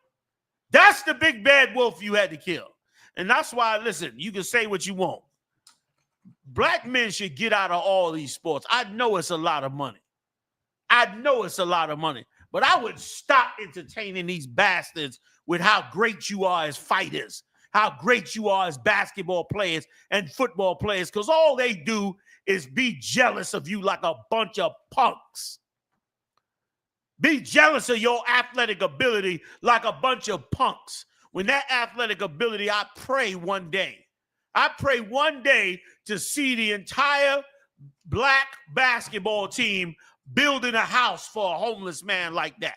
That's the big bad wolf you had to kill. And that's why, listen, you can say what you want. Black men should get out of all these sports. I know it's a lot of money. But I would stop entertaining these bastards with how great you are as fighters, how great you are as basketball players and football players, because all they do is be jealous of you like a bunch of punks. Be jealous of your athletic ability like a bunch of punks. When that athletic ability, I pray one day to see the entire black basketball team building a house for a homeless man like that.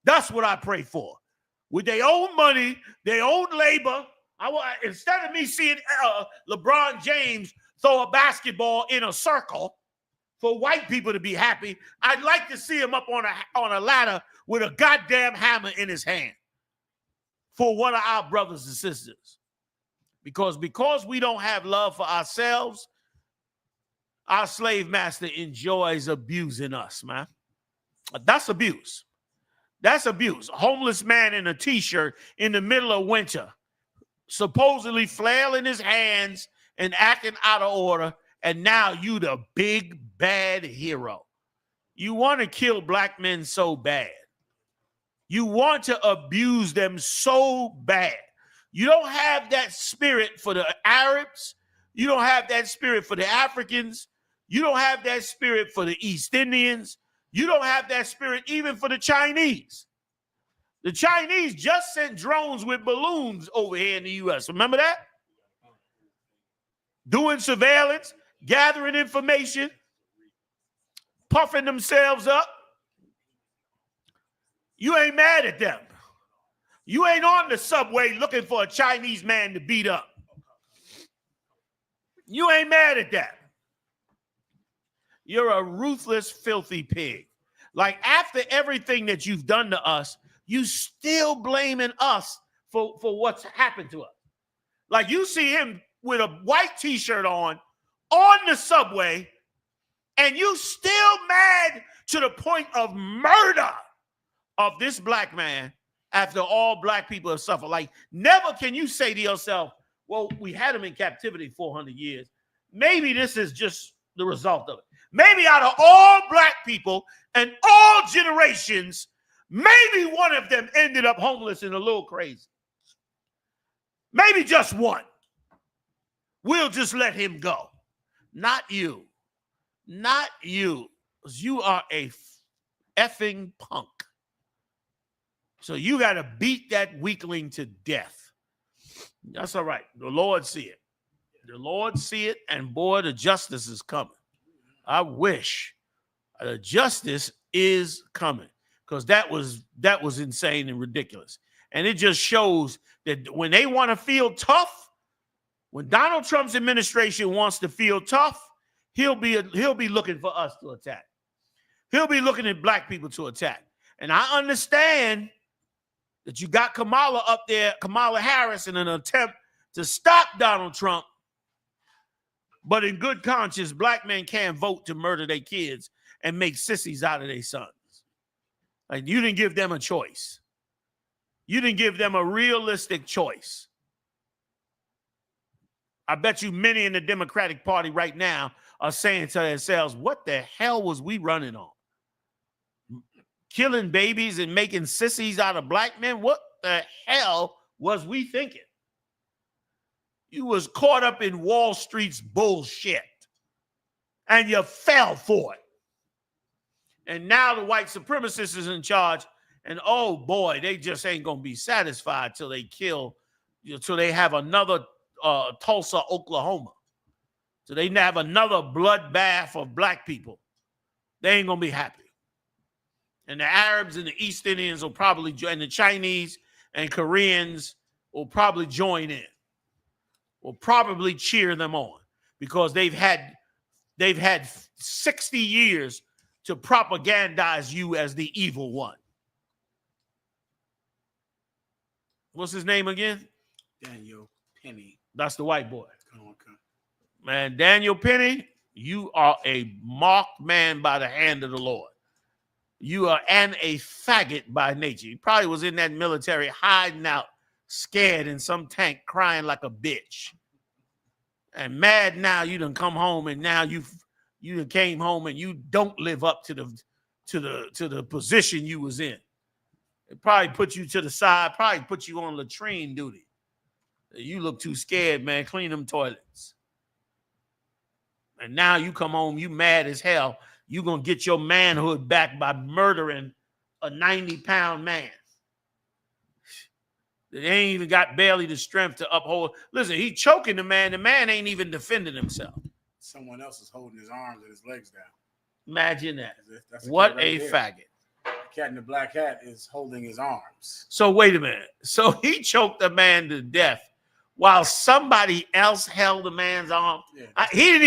That's what I pray for. With their own money, their own labor. Instead of me seeing LeBron James throw a basketball in a circle for white people to be happy, I'd like to see him up on a ladder with a goddamn hammer in his hand for one of our brothers and sisters. Because we don't have love for ourselves, our slave master enjoys abusing us, man. That's abuse. That's abuse. A homeless man in a t-shirt in the middle of winter, supposedly flailing his hands and acting out of order, and now you the big bad hero. You want to kill black men so bad. You want to abuse them so bad. You don't have that spirit for the Arabs. You don't have that spirit for the Africans. You don't have that spirit for the East Indians. You don't have that spirit even for the Chinese. The Chinese just sent drones with balloons over here in the U.S. Remember that? Doing surveillance, gathering information, puffing themselves up. You ain't mad at them. You ain't on the subway looking for a Chinese man to beat up. You ain't mad at that. You're a ruthless, filthy pig. Like, after everything that you've done to us, you still blaming us for what's happened to us. Like, you see him with a white t-shirt on the subway, and you still mad to the point of murder of this black man after all black people have suffered. Like, never can you say to yourself, well, we had him in captivity 400 years. Maybe this is just the result of it. Maybe out of all black people and all generations, maybe one of them ended up homeless and a little crazy. Maybe just one. We'll just let him go. Not you. Not you. Because you are a effing punk. So you got to beat that weakling to death. That's all right. The Lord see it. The Lord see it, and boy, the justice is coming. I wish the justice is coming, because that was insane and ridiculous. And it just shows that when they want to feel tough, when Donald Trump's administration wants to feel tough, he'll be looking for us to attack. He'll be looking at black people to attack. And I understand that you got Kamala up there, Kamala Harris, in an attempt to stop Donald Trump. But in good conscience, black men can't vote to murder their kids and make sissies out of their sons. Like, you didn't give them a choice. You didn't give them a realistic choice. I bet you many in the Democratic Party right now are saying to themselves, what the hell was we running on? Killing babies and making sissies out of black men? What the hell was we thinking? You was caught up in Wall Street's bullshit, and you fell for it. And now the white supremacists is in charge, and oh boy, they just ain't gonna be satisfied till they kill, till they have another Tulsa, Oklahoma. So they have another bloodbath of black people. They ain't gonna be happy. And the Arabs and the East Indians will probably join, the Chinese and Koreans will probably join in. Will probably cheer them on, because they've had 60 years to propagandize you as the evil one. What's his name again? Daniel Penny. That's the white boy. Man, Daniel Penny, you are a marked man by the hand of the Lord. You are a faggot by nature. He probably was in that military hiding out, scared in some tank, crying like a bitch. And mad now you done come home, and now you done came home and you don't live up to the position you was in. It probably put you to the side, probably put you on latrine duty. You look too scared, man. Clean them toilets. And now you come home, you mad as hell. You gonna get your manhood back by murdering a 90-pound man. They ain't even got barely the strength to uphold. Listen, he choking the man. The man ain't even defending himself. Someone else is holding his arms and his legs down. Imagine that. That's the What cat right a there. faggot. The cat in the black hat is holding his arms. So wait a minute. So he choked a man to death while somebody else held the man's arm. Yeah, He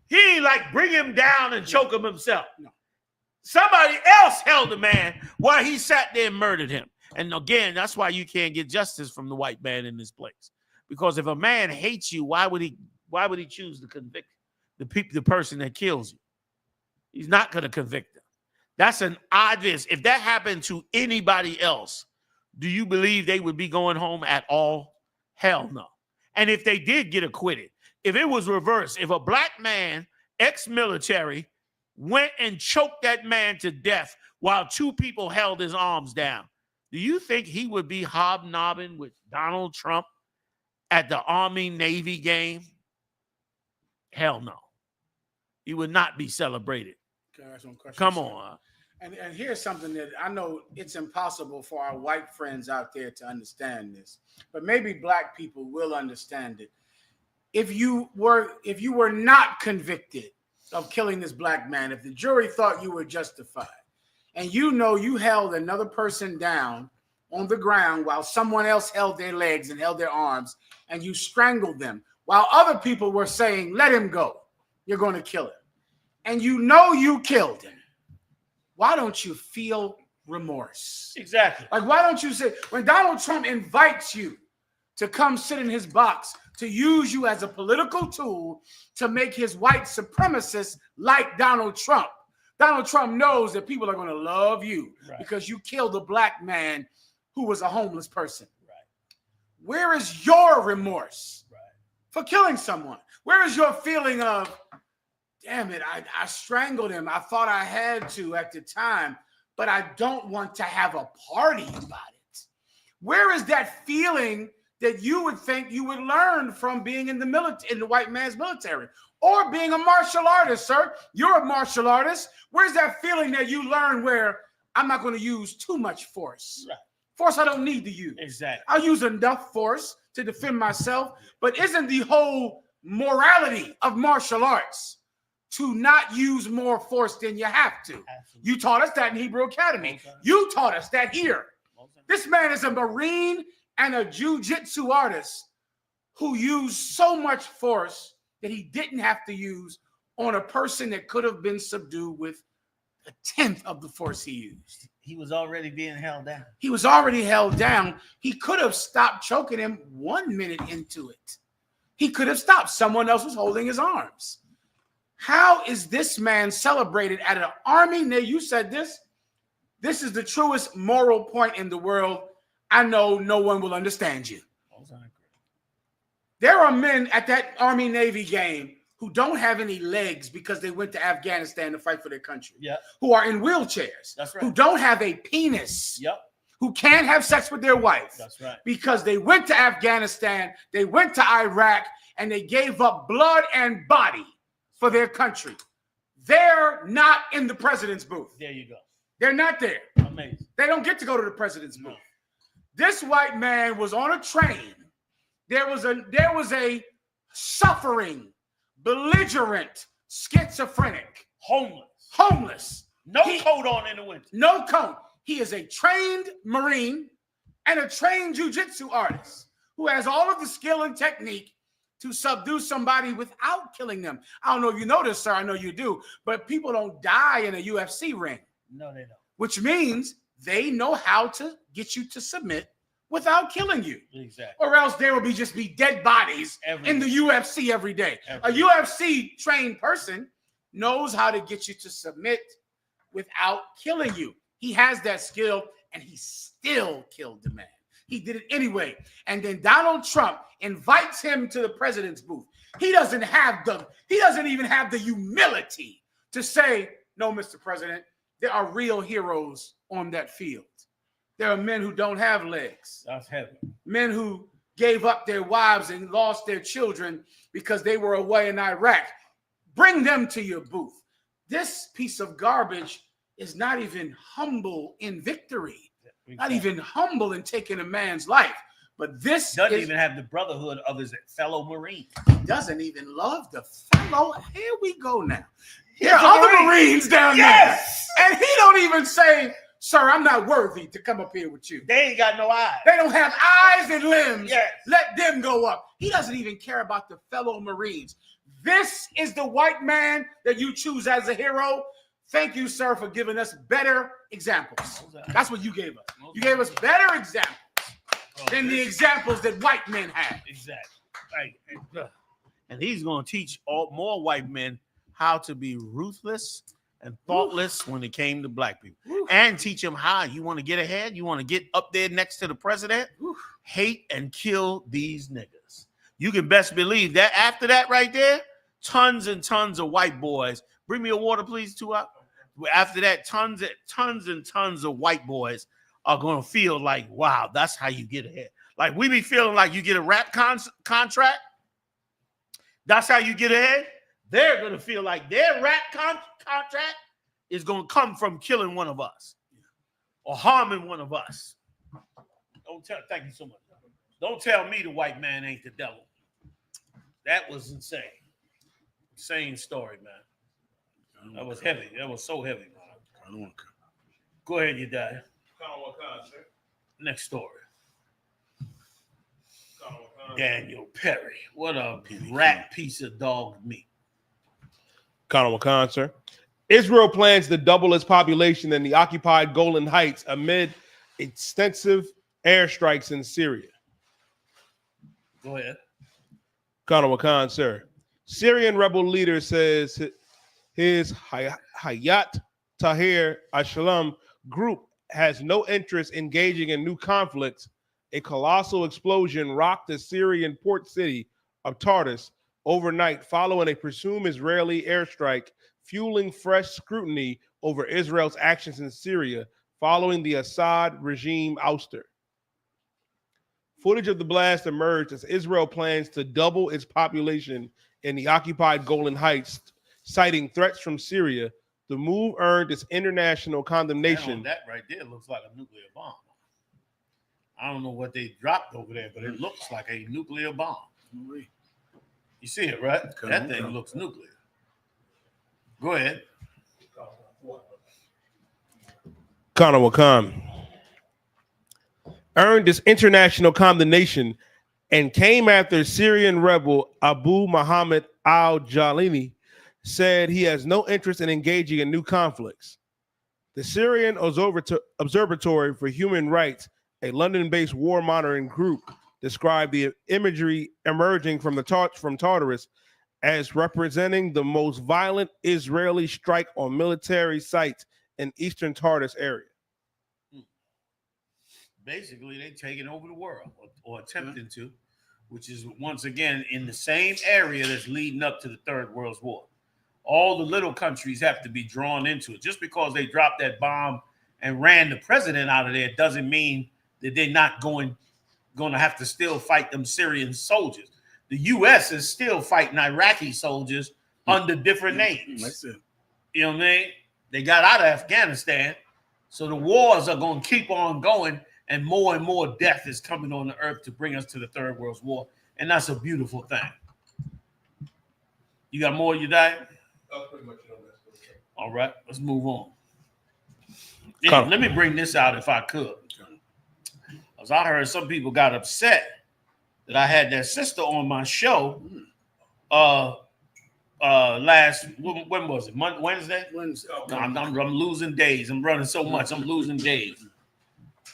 didn't like bring him down and choke him himself. No. Somebody else held the man while he sat there and murdered him. And again, that's why you can't get justice from the white man in this place. Because if a man hates you, why would he choose to convict the person that kills you? He's not going to convict them. That's an obvious. If that happened to anybody else, do you believe they would be going home at all? Hell no. And if they did get acquitted, if it was reversed, if a black man, ex-military, went and choked that man to death while two people held his arms down, do you think he would be hobnobbing with Donald Trump at the Army-Navy game? Hell no. He would not be celebrated. Come on. And here's something that I know it's impossible for our white friends out there to understand this, but maybe black people will understand it. If you were not convicted of killing this black man, if the jury thought you were justified, and you know you held another person down on the ground while someone else held their legs and held their arms, and you strangled them while other people were saying, let him go, you're going to kill him, and you know you killed him, why don't you feel remorse? Exactly. Like, why don't you say, when Donald Trump invites you to come sit in his box, to use you as a political tool to make his white supremacists like Donald Trump knows that people are going to love you because you killed a black man who was a homeless person. Right. Where is your remorse for killing someone? Where is your feeling of, damn it, I strangled him. I thought I had to at the time, but I don't want to have a party about it. Where is that feeling that you would think you would learn from being in the military, in the white man's military, or being a martial artist, sir? You're a martial artist. Where's that feeling that you learn where I'm not going to use too much force? Right. Force I don't need to use. Exactly. I'll use enough force to defend myself, but isn't the whole morality of martial arts to not use more force than you have to? Absolutely. You taught us that in Hebrew Academy. Okay. You taught us that here. Okay. This man is a Marine and a jiu-jitsu artist who used so much force that he didn't have to use on a person that could have been subdued with a tenth of the force he used. He was already being held down. He was already held down. He could have stopped choking him 1 minute into it. He could have stopped. Someone else was holding his arms. How is this man celebrated at an army? Now, you said this. This is the truest moral point in the world. I know no one will understand you. There are men at that Army-Navy game who don't have any legs because they went to Afghanistan to fight for their country. Yep. Who are in wheelchairs. That's right. Who don't have a penis. Yep. Who can't have sex with their wife. That's right. Because they went to Afghanistan, they went to Iraq, and they gave up blood and body for their country. They're not in the president's booth. There you go. They're not there. Amazing. They don't get to go to the president's booth. This white man was on a train. There was a suffering, belligerent, schizophrenic, homeless. No coat on in the winter. No coat. He is a trained Marine and a trained jiu-jitsu artist who has all of the skill and technique to subdue somebody without killing them. I don't know if you know this, sir. I know you do. But people don't die in a UFC ring. No, they don't. Which means they know how to get you to submit without killing you. Exactly. Or else there will just be dead bodies in the UFC every day. A UFC trained person knows how to get you to submit without killing you. He has that skill, and he still killed the man. He did it anyway. And then Donald Trump invites him to the president's booth. He doesn't even have the humility to say, no, Mr. President, there are real heroes on that field. There are men who don't have legs. That's heavy. Men who gave up their wives and lost their children because they were away in Iraq. Bring them to your booth. This piece of garbage is not even humble in victory. Exactly. Not even humble in taking a man's life. But this doesn't even have the brotherhood of his fellow Marine. He doesn't even love the fellow. Here we go now. There are other Marines down there. And he don't even say, sir, I'm not worthy to come up here with you. They ain't got no eyes. They don't have eyes and limbs. Let them go up. He doesn't even care about the fellow Marines. This is the white man that you choose as a hero. Thank you, sir, for giving us better examples. That's what you gave us. You gave us better examples than the examples that white men have. Exactly. Right. And he's going to teach more white men how to be ruthless and thoughtless when it came to black people. And teach them how you want to get ahead. You want to get up there next to the president. Hate and kill these niggas. You can best believe that after that right there, tons and tons of white boys. Bring me a water, please, Tupac. After that, tons and tons of white boys are going to feel like, wow, that's how you get ahead. Like we be feeling like you get a rap contract. That's how you get ahead. They're going to feel like their rap contract is going to come from killing one of us or harming one of us. Thank you so much. Don't tell me the white man ain't the devil. That was insane. Insane story, man. That was heavy. That was so heavy, man. Go ahead, you die. Next story. Daniel Perry. What a rat piece of dog meat. Colonel McCon, sir. Israel plans to double its population in the occupied Golan Heights amid extensive airstrikes in Syria. Go ahead. Colonel McCon, sir. Syrian rebel leader says his Hayat Tahrir al-Shalom group has no interest in engaging in new conflicts. A colossal explosion rocked the Syrian port city of Tartus overnight following a presumed Israeli airstrike, fueling fresh scrutiny over Israel's actions in Syria following the Assad regime ouster. Footage of the blast emerged as Israel plans to double its population in the occupied Golan Heights, citing threats from Syria. The move earned its international condemnation. That right there looks like a nuclear bomb. I don't know what they dropped over there, but it looks like a nuclear bomb. You see it, right? That thing looks nuclear. Go ahead. Khan Wakam earned its international condemnation and came after Syrian rebel Abu Muhammad al-Jalini said he has no interest in engaging in new conflicts. The Syrian Observatory for Human Rights, a London-based war monitoring group, described the imagery emerging from Tartarus as representing the most violent Israeli strike on military sites in eastern Tartus area. Basically, they're taking over the world or attempting to, which is once again in the same area that's leading up to the Third World War. All the little countries have to be drawn into it. Just because they dropped that bomb and ran the president out of there doesn't mean that they're not going to have to still fight them Syrian soldiers. The U.S. is still fighting Iraqi soldiers under different names. That's it. You know what I mean? They got out of Afghanistan, so the wars are going to keep on going, and more death is coming on the earth to bring us to the Third World War, and that's a beautiful thing. You got more, you die? Pretty much on that. All right, let's move on. Yeah, let me bring this out if I could. Because I heard some people got upset that I had that sister on my show last, when was it? Wednesday? Wednesday. I'm losing days. I'm running so much. I'm losing days.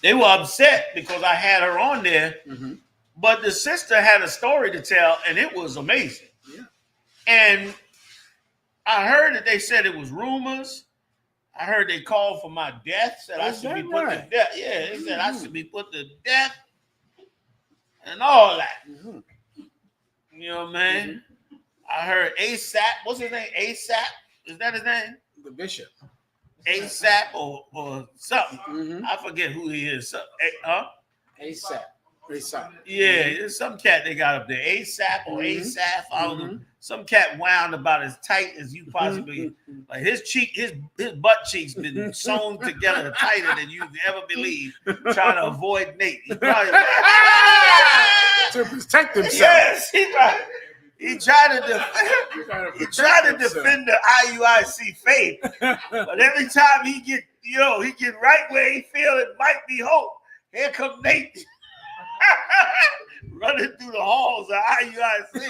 They were upset because I had her on there, but the sister had a story to tell, and it was amazing. Yeah. And I heard that they said it was rumors. I heard they called for my death, said I should be put to death. Yeah, they said I should be put to death and all that. You know what I mean? I heard A.S.U.P. What's his name? A.S.U.P. Is that his name? The bishop. A.S.U.P. or something. I forget who he is. A.S.U.P. Yeah, there's some cat they got up there. A.S.U.P. or A.S.U.P. I don't know. Some cat wound about as tight as you possibly like. His butt cheeks been sewn together tighter than you've ever believed. Trying to avoid Nate. He probably to protect himself. Yes, he right. He tried to defend the IUIC faith, but every time he get right where he feel it might be hope. Here come Nate running through the halls of IUIC.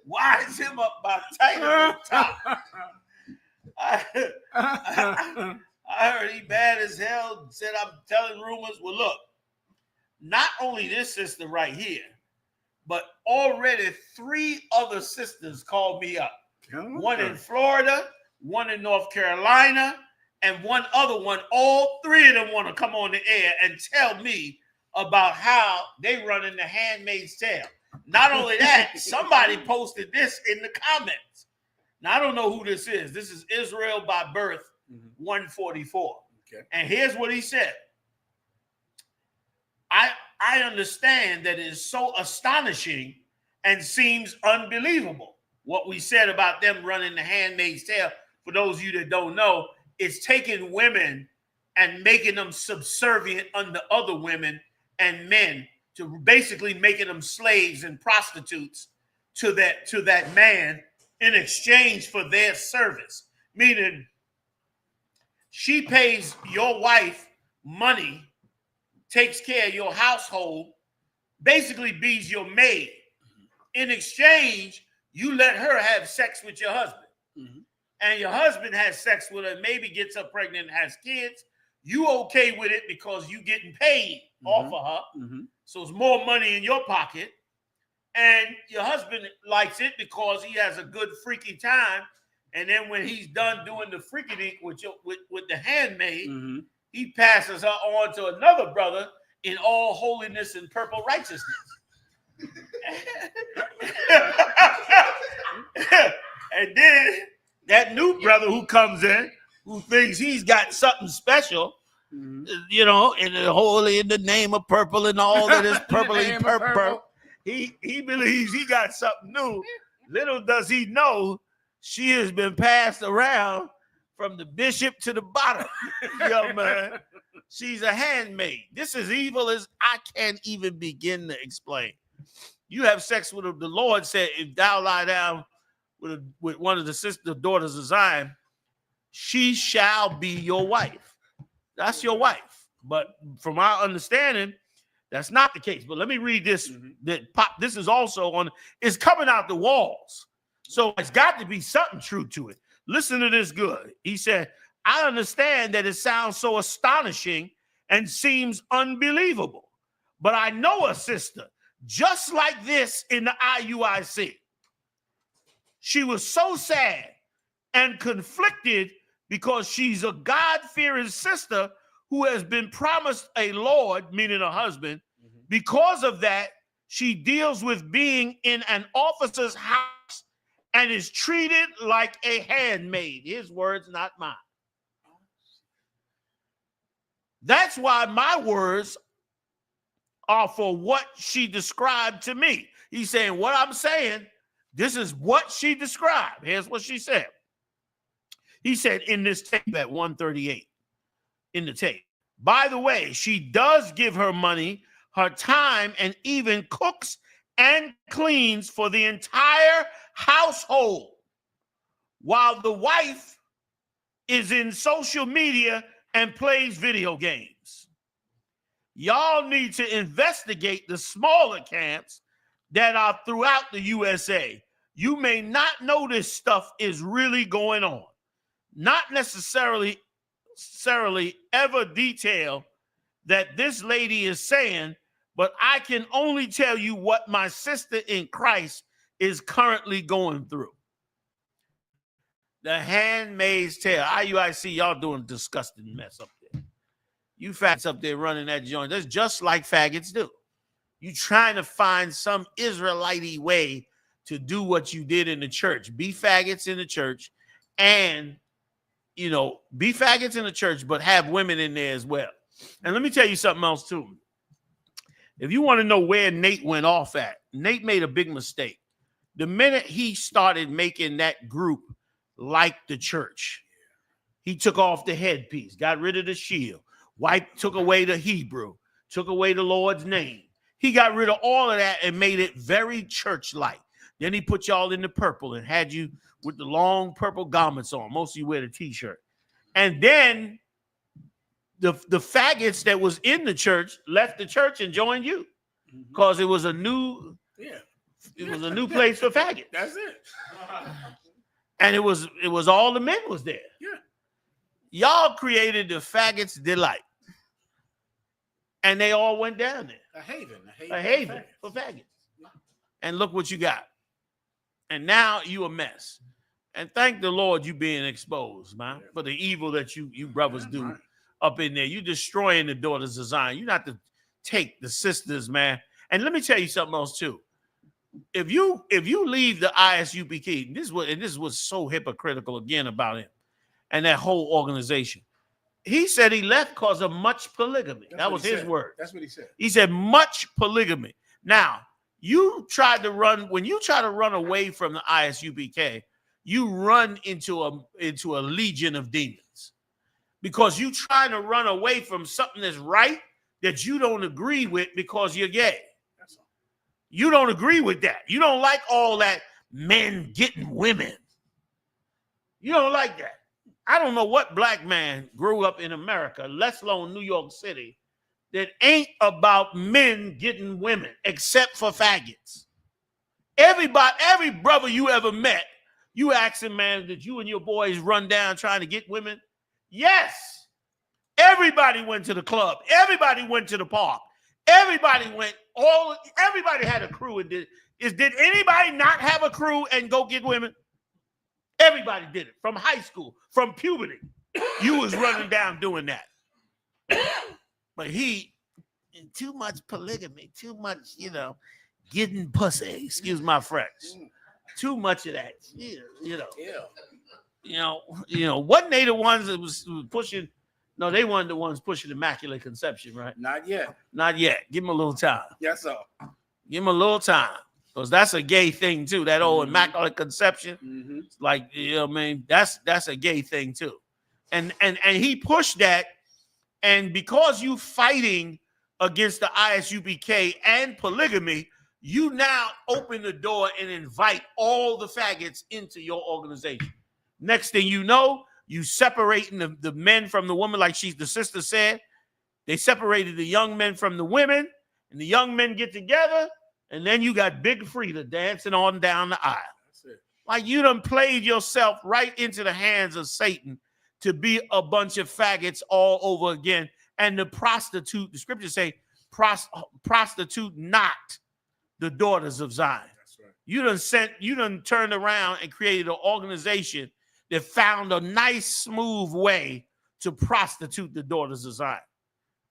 Wise him up by tight at the top. I heard he bad as hell. Said I'm telling rumors. Well, look, not only this sister right here, but already 3 other sisters called me up. One in Florida, one in North Carolina, and one other one. All 3 of them want to come on the air and tell me about how they run in the Handmaid's Tale. Not only that, somebody posted this in the comments. Now, I don't know who this is. This is Israel by birth 144. Okay. And here's what he said. I understand that it is so astonishing and seems unbelievable what we said about them running the Handmaid's Tale. For those of you that don't know, it's taking women and making them subservient under other women and men, to basically making them slaves and prostitutes to that man in exchange for their service. Meaning, she pays your wife money, takes care of your household, basically be's your maid. In exchange, you let her have sex with your husband. And your husband has sex with her, maybe gets her pregnant and has kids. You okay with it because you getting paid off of her. So it's more money in your pocket. And your husband likes it because he has a good freaky time. And then when he's done doing the freaky dink with the handmaid, he passes her on to another brother in all holiness and purple righteousness. And then that new brother who comes in, who thinks he's got something special, you know, in the holy, in the name of purple and all that is purpley purple. He believes he got something new. Little does he know, she has been passed around from the bishop to the bottom. Young man, she's a handmaid. This is evil as I can't even begin to explain. You have sex with her. The Lord said, if thou lie down with one of the daughters of Zion, she shall be your wife. That's your wife. But from our understanding, that's not the case. But let me read this. This is also on, it's coming out the walls. So it's got to be something true to it. Listen to this good. He said, I understand that it sounds so astonishing and seems unbelievable. But I know a sister just like this in the IUIC. She was so sad and conflicted because she's a God-fearing sister who has been promised a Lord, meaning a husband. Because of that, she deals with being in an officer's house and is treated like a handmaid. His words, not mine. That's why my words are for what she described to me. He's saying what I'm saying, this is what she described. Here's what she said. He said in this tape at 138, in the tape, by the way, she does give her money, her time, and even cooks and cleans for the entire household, while the wife is in social media and plays video games. Y'all need to investigate the smaller camps that are throughout the USA. You may not know this stuff is really going on. Not necessarily ever detail that this lady is saying, but I can only tell you what my sister in Christ is currently going through. The Handmaid's Tale. IUIC, y'all doing a disgusting mess up there. You faggots up there running that joint. That's just like faggots do. You trying to find some Israelite way to do what you did in the church. Be faggots in the church and, you know, be faggots in the church, but have women in there as well. And let me tell you something else too. If you want to know where Nate went off at, Nate made a big mistake. The minute he started making that group like the church, he took off the headpiece, got rid of the shield, took away the Hebrew, took away the Lord's name. He got rid of all of that and made it very church-like. Then he put y'all in the purple and had you with the long purple garments on. Most of you wear the t-shirt. And then the faggots that was in the church left the church and joined you because it was a new place for faggots. That's it. And it was all the men was there. Yeah. Y'all created the faggots delight. And they all went down there. A haven For faggots. And look what you got. And now you a mess. And thank the Lord you being exposed, man, for the evil that you brothers do up in there. You destroying the daughters of Zion. You not to take the sisters, man. And let me tell you something else too. If you leave the I.S.U.P.K, this was so hypocritical again about him and that whole organization. He said he left because of much polygamy. That was his word. That's what he said. He said much polygamy. Now, when you try to run away from the I.S.U.P.K, you run into a legion of demons because you trying to run away from something that's right that you don't agree with because you're gay. That's all. You don't agree with that. You don't like all that men getting women. You don't like that. I don't know what black man grew up in America, let alone New York City, that ain't about men getting women except for faggots. Every brother you ever met, you ask him, man, did you and your boys run down trying to get women? Yes. Everybody went to the club. Everybody went to the park. Everybody had a crew and did anybody not have a crew and go get women? Everybody did it. From high school, from puberty. You was running down doing that. But too much polygamy, too much, getting pussy. Excuse my French. Too much of that. Wasn't they the ones that was pushing? No, they weren't the ones pushing immaculate conception, right? Not yet. Not yet. Give them a little time. Yes, sir. Give them a little time. Because that's a gay thing too. That old immaculate conception. Like, that's a gay thing too. And he pushed that. And because you fighting against the I.S.U.P.K and polygamy, you now open the door and invite all the faggots into your organization. Next thing you know, you separating the men from the women, like the sister said. They separated the young men from the women, and the young men get together, and then you got Big Frida dancing on down the aisle. That's it. Like you done played yourself right into the hands of Satan to be a bunch of faggots all over again. And the prostitute, the scriptures say, prostitute not the daughters of Zion. That's right. You done turned around and created an organization that found a nice, smooth way to prostitute the daughters of Zion.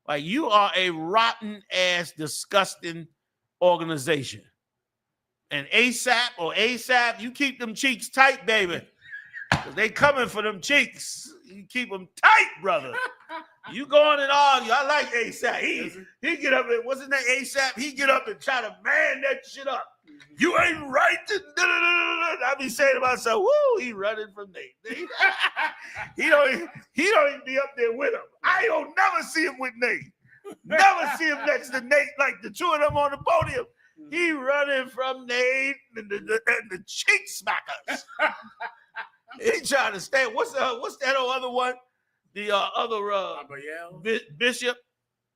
Like you are a rotten ass, disgusting organization. And A.S.A.P, you keep them cheeks tight, baby. Because they coming for them cheeks. You keep them tight, brother. You go on and argue. I like A$AP. He get up and what's his name? A$AP. He get up and try to man that shit up. You ain't right. I be saying to myself, woo, he running from Nate. He don't even be up there with him. I don't never see him with Nate. Never see him next to Nate like the two of them on the podium. He running from Nate and the cheek smackers. He trying to stay. What's that other one? The other bishop,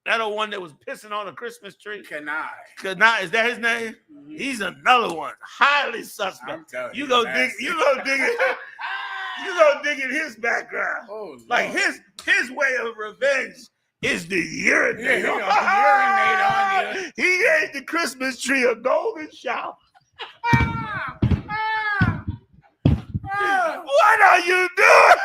that old one that was pissing on a Christmas tree. Kanai, is that his name? He's another one, highly suspect. You go dig in his background. Oh, like his way of revenge is to urinate. He gave the Christmas tree a golden shower. What are you doing?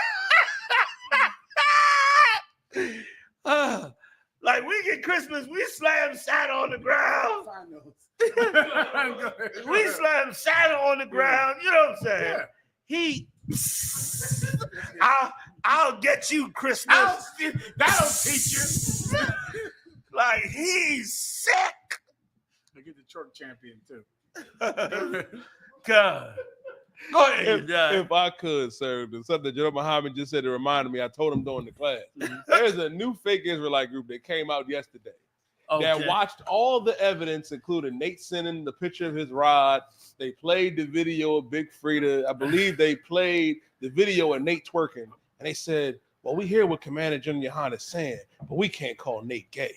Like we get Christmas, we slam Santa on the ground. We slam Santa on the ground. You know what I'm saying? I'll get you Christmas. That'll teach you. Like he's sick. I get the church champion too. God. Go ahead. If I could, sir, something General Muhammad just said, it reminded me. I told him during the class. There's a new fake Israelite group that came out yesterday. that watched all the evidence, including Nate sending the picture of his rod. They played the video of Big Frida. I believe they played the video of Nate twerking, and they said, well, we hear what Commander General Yohanna is saying, but we can't call Nate gay.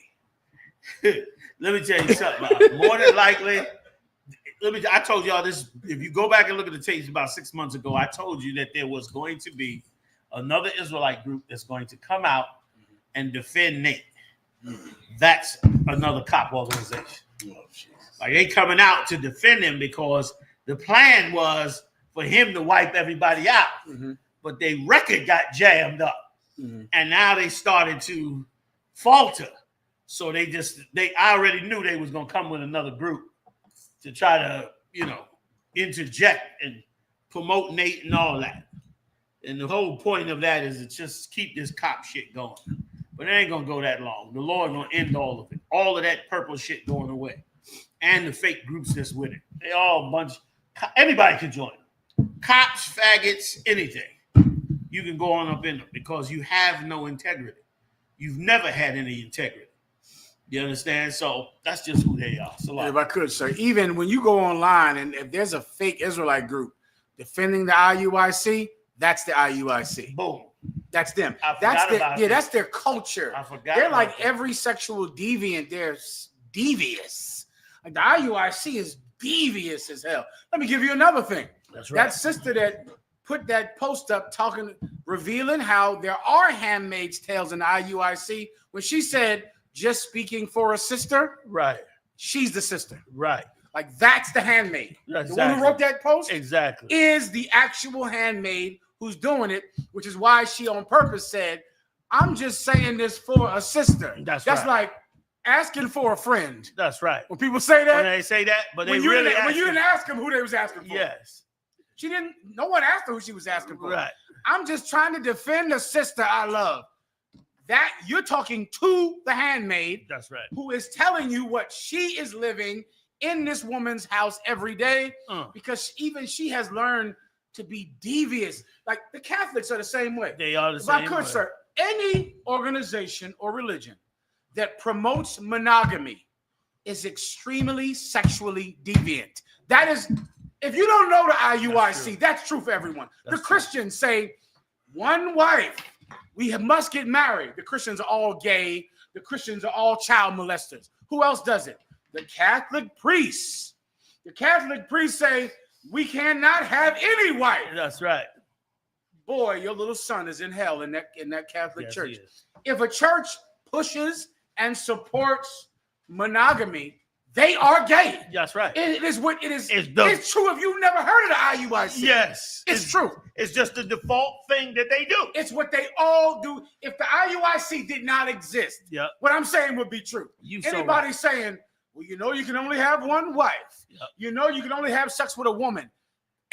Let me tell you something. More than likely, I told y'all this. If you go back and look at the tapes about 6 months ago, I told you that there was going to be another Israelite group that's going to come out and defend Nate. That's another cop organization. Like they coming out to defend him because the plan was for him to wipe everybody out. But their record got jammed up. And now they started to falter. So they I already knew they was gonna come with another group to try to, interject and promote Nate and all that. And the whole point of that is to just keep this cop shit going. But it ain't gonna go that long. The Lord gonna end all of it. All of that purple shit going away. And the fake groups that's with it. They all a bunch. Anybody can join them. Cops, faggots, anything. You can go on up in them because you have no integrity. You've never had any integrity. You understand? So that's just who they are. So if I could, sir, even when you go online and if there's a fake Israelite group defending the IUIC, that's the IUIC. Boom. That's them. That's that's their culture. I forgot. They're like every sexual deviant. They're devious. Like the IUIC is devious as hell. Let me give you another thing. That's right. That sister that put that post up revealing how there are handmaid's tales in the IUIC, when she said, just speaking for a sister, right? She's the sister, right? Like that's the handmaid. Exactly. The one who wrote that post, exactly, is the actual handmaid who's doing it, which is why she on purpose said, "I'm just saying this for a sister." That's right. Like asking for a friend. That's right. When people say that, when they say that, but when they you really didn't ask them who they was asking for. Yes, she didn't. No one asked her who she was asking for. Right. I'm just trying to defend a sister I love. That you're talking to the handmaid. That's right. Who is telling you what she is living in this woman's house every day, because even she has learned to be devious. Like the Catholics are the same way. They are the if same I could, way. sir, any organization or religion that promotes monogamy is extremely sexually deviant. That is, if you don't know the IUIC, that's true for everyone. The Christians say one wife. We must get married. The Christians are all gay. The Christians are all child molesters. Who else does it? The Catholic priests. The Catholic priests say we cannot have any wife. That's right. Boy, your little son is in hell in that Catholic church. If a church pushes and supports monogamy, they are gay. That's right. It is what it is. It's true if you've never heard of the IUIC. Yes. It's true. It's just the default thing that they do. It's what they all do. If the IUIC did not exist, what I'm saying would be true. Anybody saying, well, you can only have one wife. You can only have sex with a woman.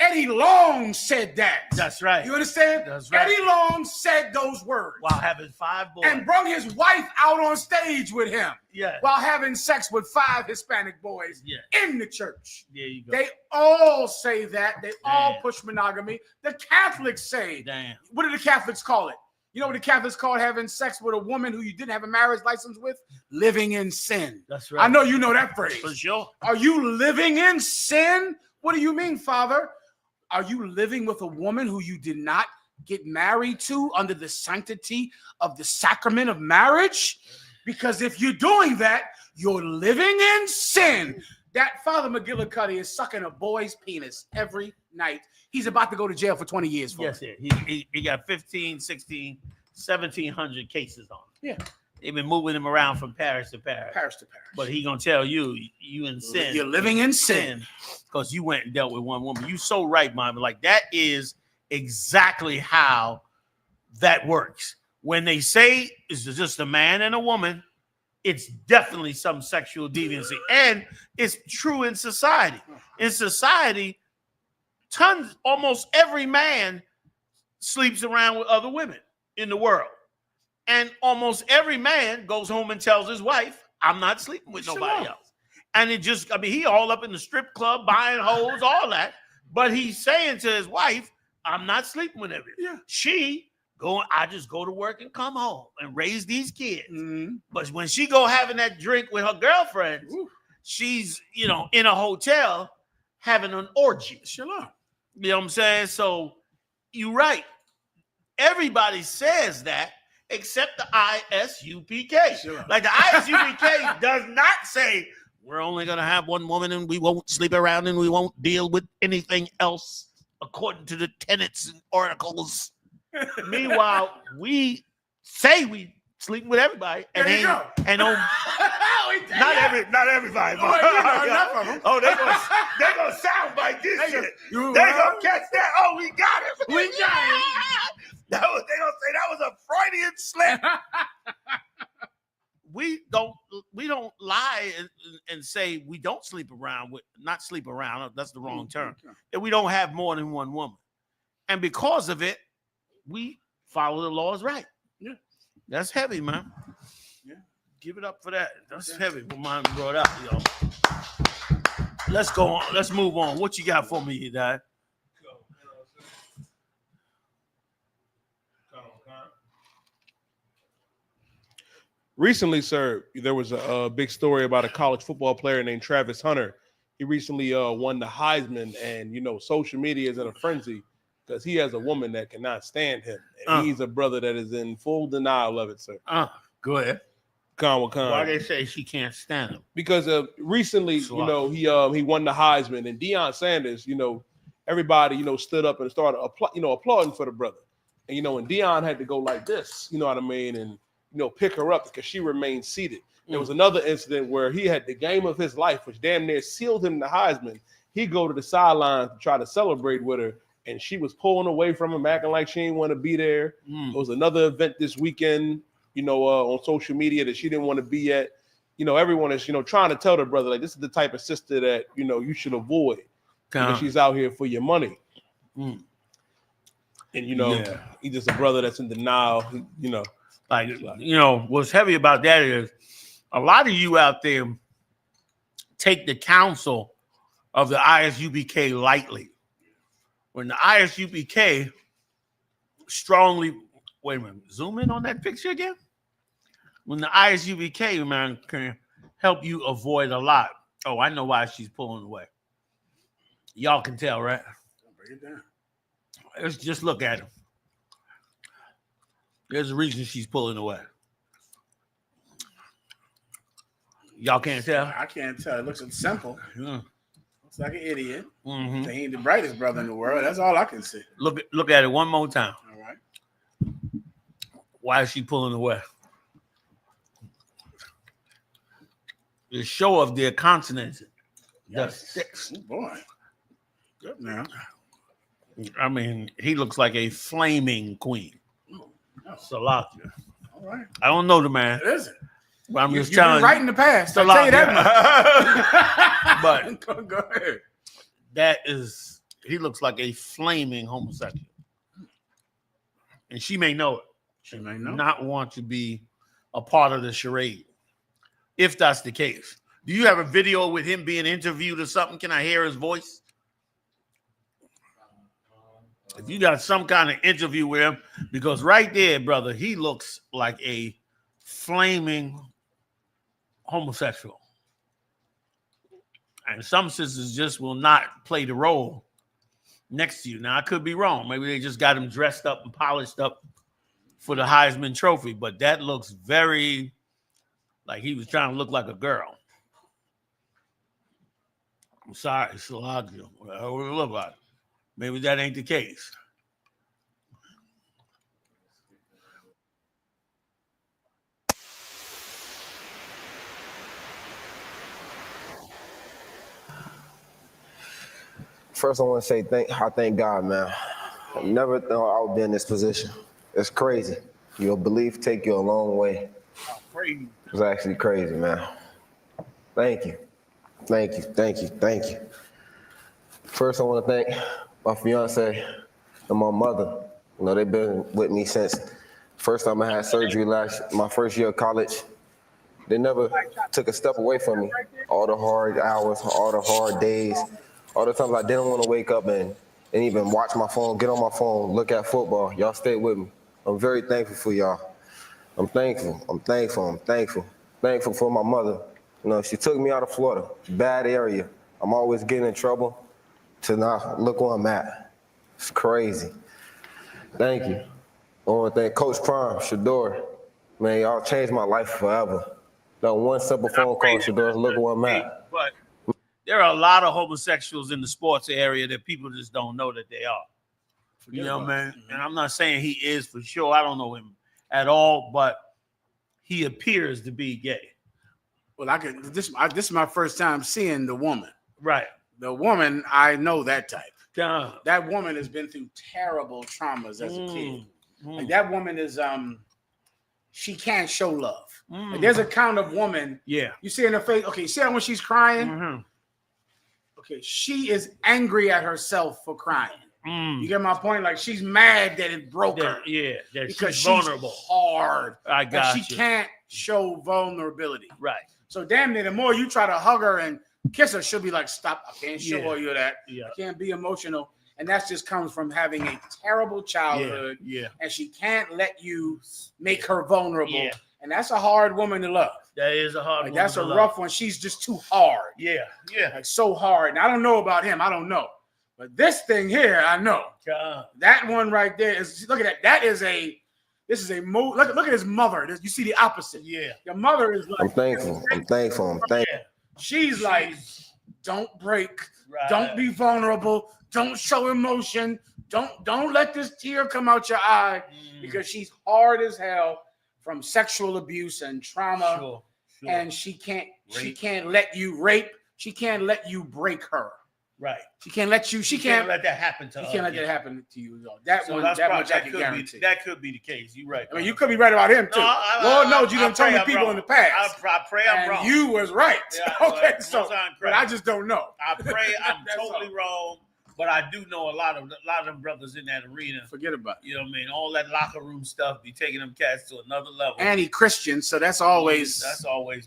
Eddie Long said that. That's right. You understand? That's right. Eddie Long said those words. While having 5 boys. And brought his wife out on stage with him. Yeah. While having sex with 5 Hispanic boys in the church. There you go. They all say that. They all push monogamy. The Catholics say. Damn. What do the Catholics call it? You know what the Catholics call having sex with a woman who you didn't have a marriage license with? Living in sin. That's right. I know you know that phrase. For sure. Are you living in sin? What do you mean, Father? Are you living with a woman who you did not get married to under the sanctity of the sacrament of marriage? Because if you're doing that, you're living in sin. That Father McGillicuddy is sucking a boy's penis every night. He's about to go to jail for 20 years for it. He got 15, 16, 1,700 cases on him. Yeah. They've been moving him around from parish to parish. Parish to parish. But he gonna tell you in sin. You're living in sin. Because you went and dealt with one woman. You so right, Mama. Like that is exactly how that works. When they say it's just a man and a woman, it's definitely some sexual deviancy. And it's true in society. In society, almost every man sleeps around with other women in the world. And almost every man goes home and tells his wife, I'm not sleeping with nobody else. And he all up in the strip club, buying hoes, all that. But he's saying to his wife, I'm not sleeping with everybody. Yeah. She I just go to work and come home and raise these kids. But when she go having that drink with her girlfriends, she's, in a hotel having an orgy. SHALAM. You know what I'm saying? So you're right. Everybody says that except the I.S.U.P.K. Like the I.S.U.P.K. does not say we're only going to have one woman and we won't sleep around and we won't deal with anything else according to the tenets and articles. Meanwhile, we say we sleep with everybody and not everybody. Oh, they gonna sound like this shit. They gonna catch that. Oh, we got it. We got it. They gonna say that was a Freudian slip. We don't lie and say we don't sleep around with, not sleep around. That's the wrong term. And we don't have more than one woman, and because of it, we follow the laws right. Yeah, that's heavy, man. Yeah, give it up for that. That's heavy. What mine brought up, yo. Let's go on. Let's move on. What you got for me, Dad? Recently, sir, there was a big story about a college football player named Travis Hunter. He recently won the Heisman, and social media is in a frenzy because he has a woman that cannot stand him. And he's a brother that is in full denial of it, sir. Go ahead. Why they say she can't stand him? Because recently, he won the Heisman, and Deion Sanders, everybody, stood up and started, applauding for the brother. And and Deion had to go like this, you know what I mean, and pick her up because she remained seated. There was another incident where he had the game of his life, which damn near sealed him the Heisman. He go to the sidelines to try to celebrate with her, and she was pulling away from him, acting like she didn't want to be there. There was another event this weekend, on social media that she didn't want to be at. Everyone is, trying to tell the brother, like, this is the type of sister that, you should avoid because she's out here for your money. And, he's just a brother that's in denial, what's heavy about that is a lot of you out there take the counsel of the I.S.U.P.K. lightly. When the I.S.U.P.K. strongly, wait a minute, zoom in on that picture again. When the I.S.U.P.K. man can help you avoid a lot. Oh, I know why she's pulling away. Y'all can tell, right? Break it down. Let's just look at him. There's a reason she's pulling away. Y'all can't tell? I can't tell. It looks simple. Looks like an idiot. He ain't the brightest brother in the world. That's all I can see. Look at it one more time. All right. Why is she pulling away? The show of their consonants. Yes. The six. Oh, boy. Good now. I mean, he looks like a flaming queen. Salakia. All right. I don't know the man. It isn't. But I'm just You've telling been right in the past. Salakia. I'll tell you that much. But go ahead. He looks like a flaming homosexual. And she may know it. She may know. Not want to be a part of the charade. If that's the case. Do you have a video with him being interviewed or something? Can I hear his voice? If you got some kind of interview with him, because right there, brother, he looks like a flaming homosexual. And some sisters just will not play the role next to you. Now, I could be wrong. Maybe they just got him dressed up and polished up for the Heisman Trophy, but that looks very like he was trying to look like a girl. I'm sorry, Salakia. I would look like it. Maybe that ain't the case. First, I want to say I thank God, man. I never thought I would be in this position. It's crazy. Your belief take you a long way. It's actually crazy, man. Thank you. Thank you. Thank you. Thank you. First, I want to thank my fiance and my mother. They've been with me since first time I had surgery my first year of college. They never took a step away from me. All the hard hours, all the hard days, all the times I didn't want to wake up and even watch my phone, get on my phone, look at football. Y'all stayed with me. I'm very thankful for y'all. I'm thankful. I'm thankful. I'm thankful. Thankful for my mother. You know, she took me out of Florida, bad area. I'm always getting in trouble. To now look where I'm at. It's crazy. Thank you. I want to thank Coach Prime, Shador. Man, y'all changed my life forever. That one simple phone call, Shador, look where I'm at. But there are a lot of homosexuals in the sports area that people just don't know that they are. You know, man. And I'm not saying he is for sure. I don't know him at all, but he appears to be gay. Well, this is my first time seeing the woman. Right. The woman, I know that type. That woman has been through terrible traumas as a kid. Like that woman is she can't show love. Like there's a kind of woman. Yeah. You see in her face. Okay, you see her when she's crying. Okay, she is angry at herself for crying. You get my point? Like she's mad that it broke her. Yeah, because she's vulnerable. Hard. I got you. She can't show vulnerability. Right. So damn near the more you try to hug her and kiss her, she'll be like, "Stop! I can't show all you that. I can't be emotional." And that just comes from having a terrible childhood. And she can't let you make her vulnerable. And that's a hard woman to love. That is a hard woman. That's a rough one. She's just too hard. Like so hard. And I don't know about him. I don't know. But this thing here, I know. That one right there is, look at that. That is this is a move. Look at his mother. You see the opposite. Your mother is like, I'm thankful. I'm thankful. I'm thankful. She's like, don't break. Don't be vulnerable. Don't show emotion. Don't let this tear come out your eye, because she's hard as hell from sexual abuse and trauma. And she can't let you rape. She can't let you break her. Right. She can't let you. She can't let that happen to her. She can't let that happen to you. That So one. that's That probably, much I can guarantee. that could be the case. You're right. I mean, you could be right about him too. Lord knows you done told me people in the past. I pray I'm wrong. You was right. Okay, so but I just just don't know. I pray I'm totally wrong, but I do know a lot of them brothers in that arena. Forget about it. You know what I mean? All that locker room stuff be taking them cats to another level. And he Christian, so that's always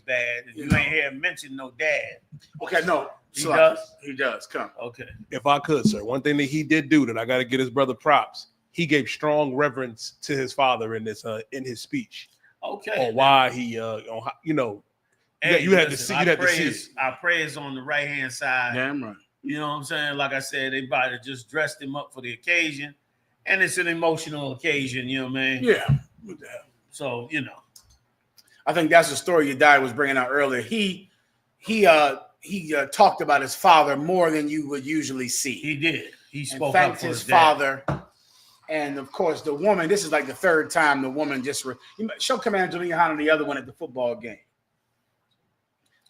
bad. And you ain't hear him mention no dad. Okay, no. He does? He does. Come. Okay. If I could, sir, one thing that he did do that I got to give his brother props. He gave strong reverence to his father in his speech. Okay. On why he, you know, Hey, you had to see. You had to see it. Our prayers on the right hand side. Damn right. You know what I'm saying? Like I said, they probably just dressed him up for the occasion, and it's an emotional occasion. You know what I mean? Yeah. So you know, I think that's the story your dad was bringing out earlier. He talked about his father more than you would usually see. He did. He spoke thanked up for his his father. And of course, the woman. This is like the third time the woman just show Commander YAHANNA the other one at the football game.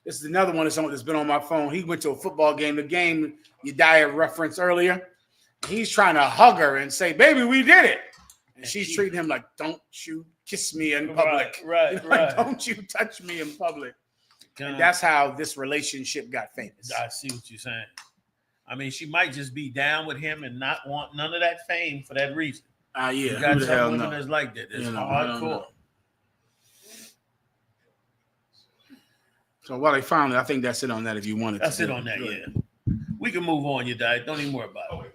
This is another one of someone that's been on my phone. He went to a football game. The game Yediah referenced earlier. He's trying to hug her and say, "Baby, we did it." And she's treating him like, "Don't you kiss me in public? Right. Like, don't you touch me in public?" And that's how this relationship got famous. I see what you're saying. I mean, she might just be down with him and not want none of that fame for that reason. Yeah. You got some women that's like that. It's hardcore. So while they found it, I think that's it on that. If you wanted that's to. That's it on that, yeah. We can move on, you died. Don't even worry about it.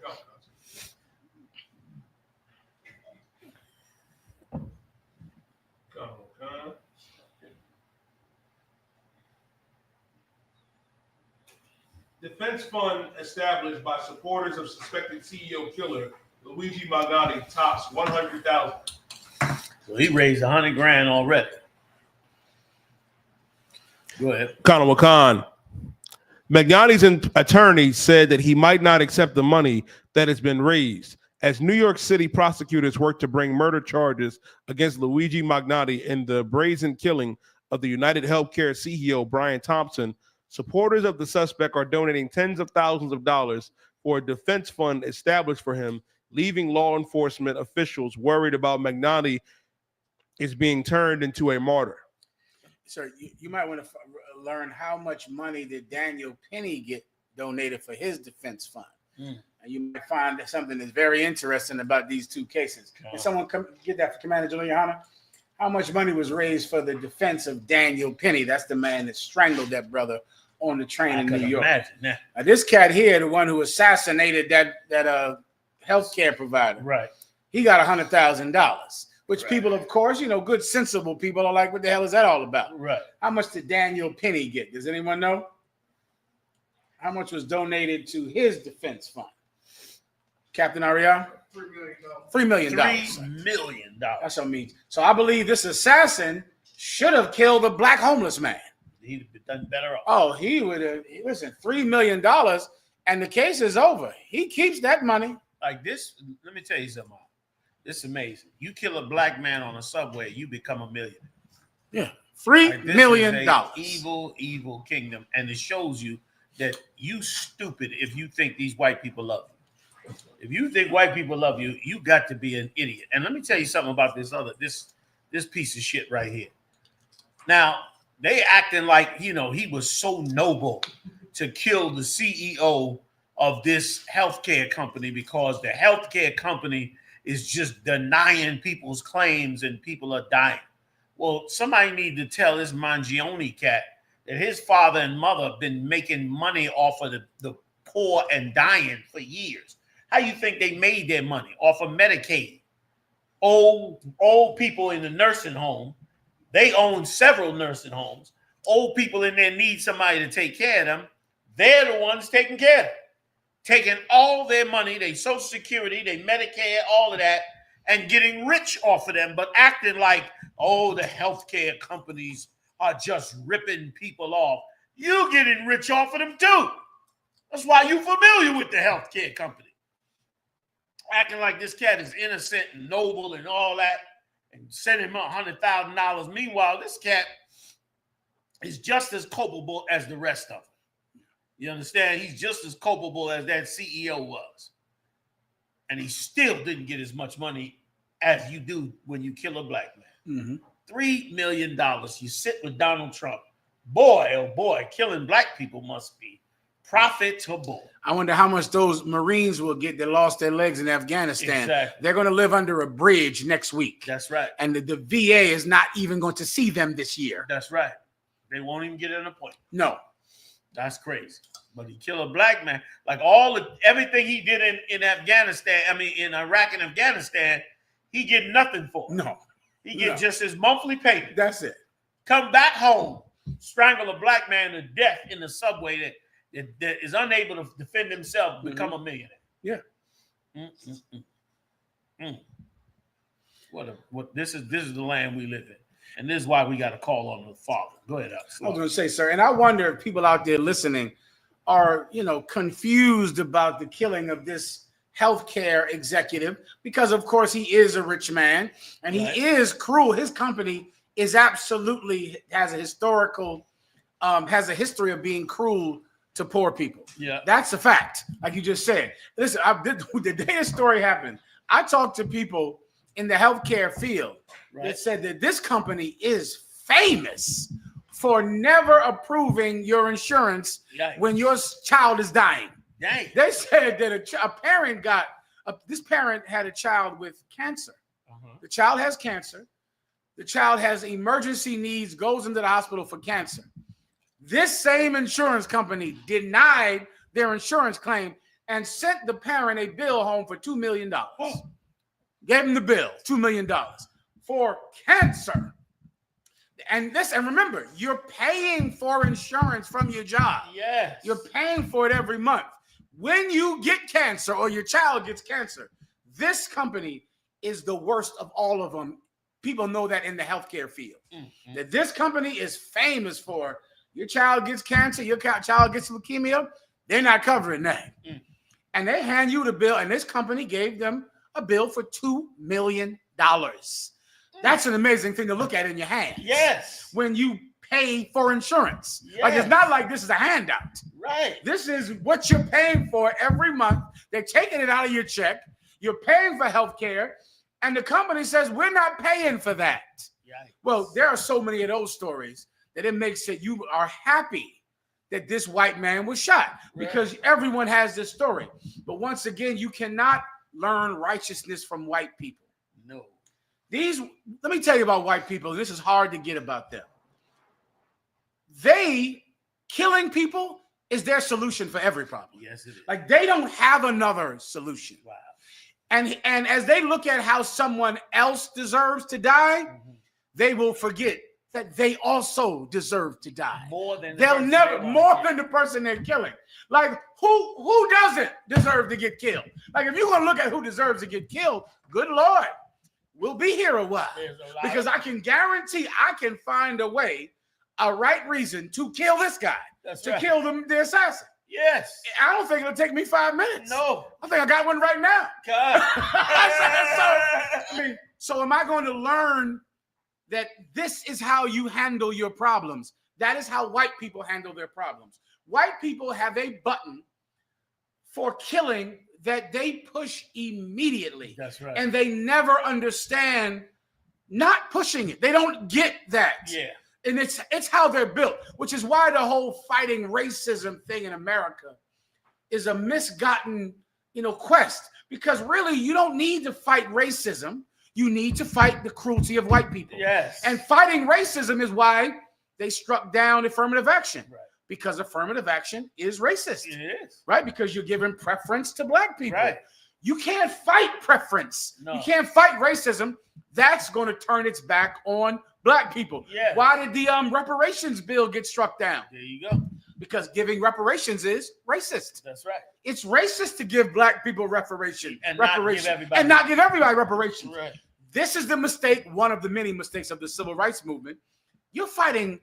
Defense fund established by supporters of suspected CEO killer Luigi Magnotti tops 100,000. So he raised 100 grand already. Go ahead. Colonel Khan. Magnotti's attorney said that he might not accept the money that has been raised as New York City prosecutors work to bring murder charges against Luigi Magnotti in the brazen killing of the United Healthcare CEO Brian Thompson. Supporters of the suspect are donating tens of thousands of dollars for a defense fund established for him, leaving law enforcement officials worried about Magnotti is being turned into a martyr. Sir, you might want to learn how much money did Daniel Penny get donated for his defense fund. And you might find that something that's very interesting about these two cases. Can someone get that for Commander YAHANNA? How much money was raised for the defense of Daniel Penny? That's the man that strangled that brother on the train in New York. This cat here, the one who assassinated that healthcare provider, right? He got $100,000. which people, of course, you know, good, sensible people are like, what the hell is that all about? Right. How much did Daniel Penny get? Does anyone know? How much was donated to his defense fund? Captain Ariel? $3 million. $3 million. That's what I mean. So I believe this assassin should have killed a black homeless man. He'd have done better off. Oh, he would have. Listen, $3 million, and the case is over. He keeps that money. Like this, let me tell you something. This is amazing. You kill a black man on a subway, you become a millionaire. Yeah, $3 million. Evil, evil kingdom, and it shows you that you stupid if you think these white people love you. If you think white people love you, you got to be an idiot. And let me tell you something about this piece of shit right here. Now, they acting like, you know, he was so noble to kill the CEO of this healthcare company because the healthcare company is just denying people's claims and people are dying. Well, somebody need to tell this Mangione cat that his father and mother have been making money off of the poor and dying for years. How you think they made their money? Off of Medicaid. Old people in the nursing home. They own several nursing homes. Old people in there need somebody to take care of them. They're the ones taking care of them. Taking all their money, they Social Security, they Medicare, all of that, and getting rich off of them, but acting like, oh, the healthcare companies are just ripping people off. You're getting rich off of them too. That's why you're familiar with the healthcare company. Acting like this cat is innocent and noble and all that, and send him $100,000. Meanwhile, this cat is just as culpable as the rest of them. You understand? He's just as culpable as that CEO was. And he still didn't get as much money as you do when you kill a black man. $3 million. You sit with Donald Trump. Boy, oh boy, killing black people must be profitable. I wonder how much those Marines will get that lost their legs in Afghanistan. Exactly. They're going to live under a bridge next week. That's right. And the VA is not even going to see them this year. That's right. They won't even get an appointment. No. That's crazy. But he killed a black man. Like everything he did in Afghanistan, in Iraq and Afghanistan, he get nothing for. No. He get just his monthly payment. That's it. Come back home, strangle a black man to death in the subway that is unable to defend himself, become a millionaire. Yeah. This is the land we live in. And this is why we got to call on the Father. Go ahead, Alex. I was going to say, sir, and I wonder if people out there listening are, confused about the killing of this healthcare executive, because of course he is a rich man and he is cruel. His company is absolutely has a history of being cruel to poor people. Yeah, that's a fact. Like you just said. Listen, the day this story happened, I talked to people in the healthcare field that said that this company is famous for never approving your insurance when your child is dying. They said that a parent this parent had a child with cancer. The child has cancer. The child has emergency needs, goes into the hospital for cancer. This same insurance company denied their insurance claim and sent the parent a bill home for $2 million. Gave him the bill, $2 million for cancer. And remember, you're paying for insurance from your job. Yes. You're paying for it every month. When you get cancer or your child gets cancer, this company is the worst of all of them. People know that in the healthcare field. That this company is famous for your child gets cancer, your child gets leukemia, they're not covering that. And they hand you the bill, and this company gave them a bill for $2 million. That's an amazing thing to look at in your hand. Yes. When you pay for insurance. Yes. Like, it's not like this is a handout. Right. This is what you're paying for every month. They're taking it out of your check. You're paying for health care. And the company says, we're not paying for that. Yikes. Well, there are so many of those stories that it makes it you are happy that this white man was shot because everyone has this story. But once again, you cannot learn righteousness from white people. No. Let me tell you about white people. This is hard to get about them. Killing people is their solution for every problem. Yes, it is. Like, they don't have another solution. Wow. And as they look at how someone else deserves to die, they will forget that they also deserve to die. More than They'll never more than the person they're killing. Like who doesn't deserve to get killed? Like if you're gonna look at who deserves to get killed, good Lord, we'll be here a while. Because I can guarantee I can find a way, a right reason to kill this guy, kill the assassin. Yes. I don't think it'll take me 5 minutes. No. I think I got one right now. God. So am I going to learn that this is how you handle your problems? That is how white people handle their problems. White people have a button for killing that they push immediately. That's right. And they never understand not pushing it. They don't get that. Yeah. And it's how they're built, which is why the whole fighting racism thing in America is a misgotten, quest. Because really, you don't need to fight racism. You need to fight the cruelty of white people. Yes. And fighting racism is why they struck down affirmative action. Right. Because affirmative action is racist. It is. Right? Because you're giving preference to black people. Right. You can't fight preference. No. You can't fight racism. That's going to turn its back on black people. Yes. Why did the reparations bill get struck down? There you go. Because giving reparations is racist. That's right. It's racist to give black people reparations And not give everybody reparations. Right. This is the mistake, one of the many mistakes of the civil rights movement. You're fighting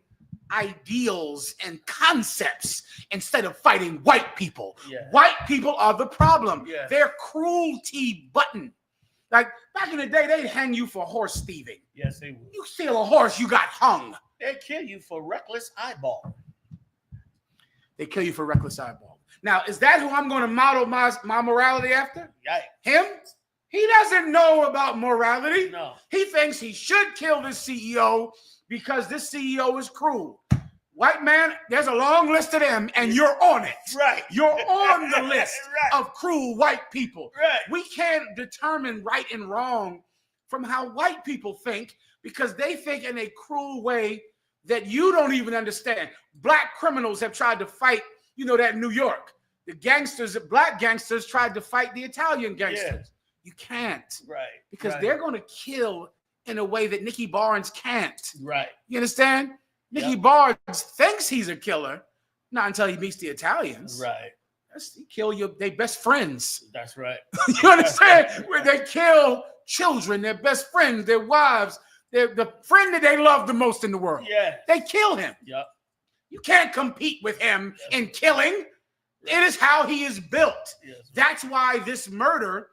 ideals and concepts instead of fighting white people. Yeah. White people are the problem. Yeah. They're cruelty button. Like back in the day, they'd hang you for horse thieving. Yes, they would. You steal a horse, you got hung. They kill you for reckless eyeball. They kill you for reckless eyeball. Now, is that who I'm going to model my morality after? Yikes. Him? He doesn't know about morality. No. He thinks he should kill this CEO because this CEO is cruel. White man, there's a long list of them, and you're on it. Right. You're on the list Right. of cruel white people. Right. We can't determine right and wrong from how white people think because they think in a cruel way that you don't even understand. Black criminals have tried to fight, that New York. The gangsters, black gangsters tried to fight the Italian gangsters. Yeah. You can't. Right. Because right. they're going to kill in a way that Nicky Barnes can't. Right. You understand? Nicky Barnes thinks he's a killer, not until he meets the Italians. Right. He kill their best friends. That's right. You understand? Where they kill children, their best friends, their wives, the friend that they love the most in the world. Yeah. They kill him. Yep. You can't compete with him in killing. It is how he is built. Yes. That's why this murder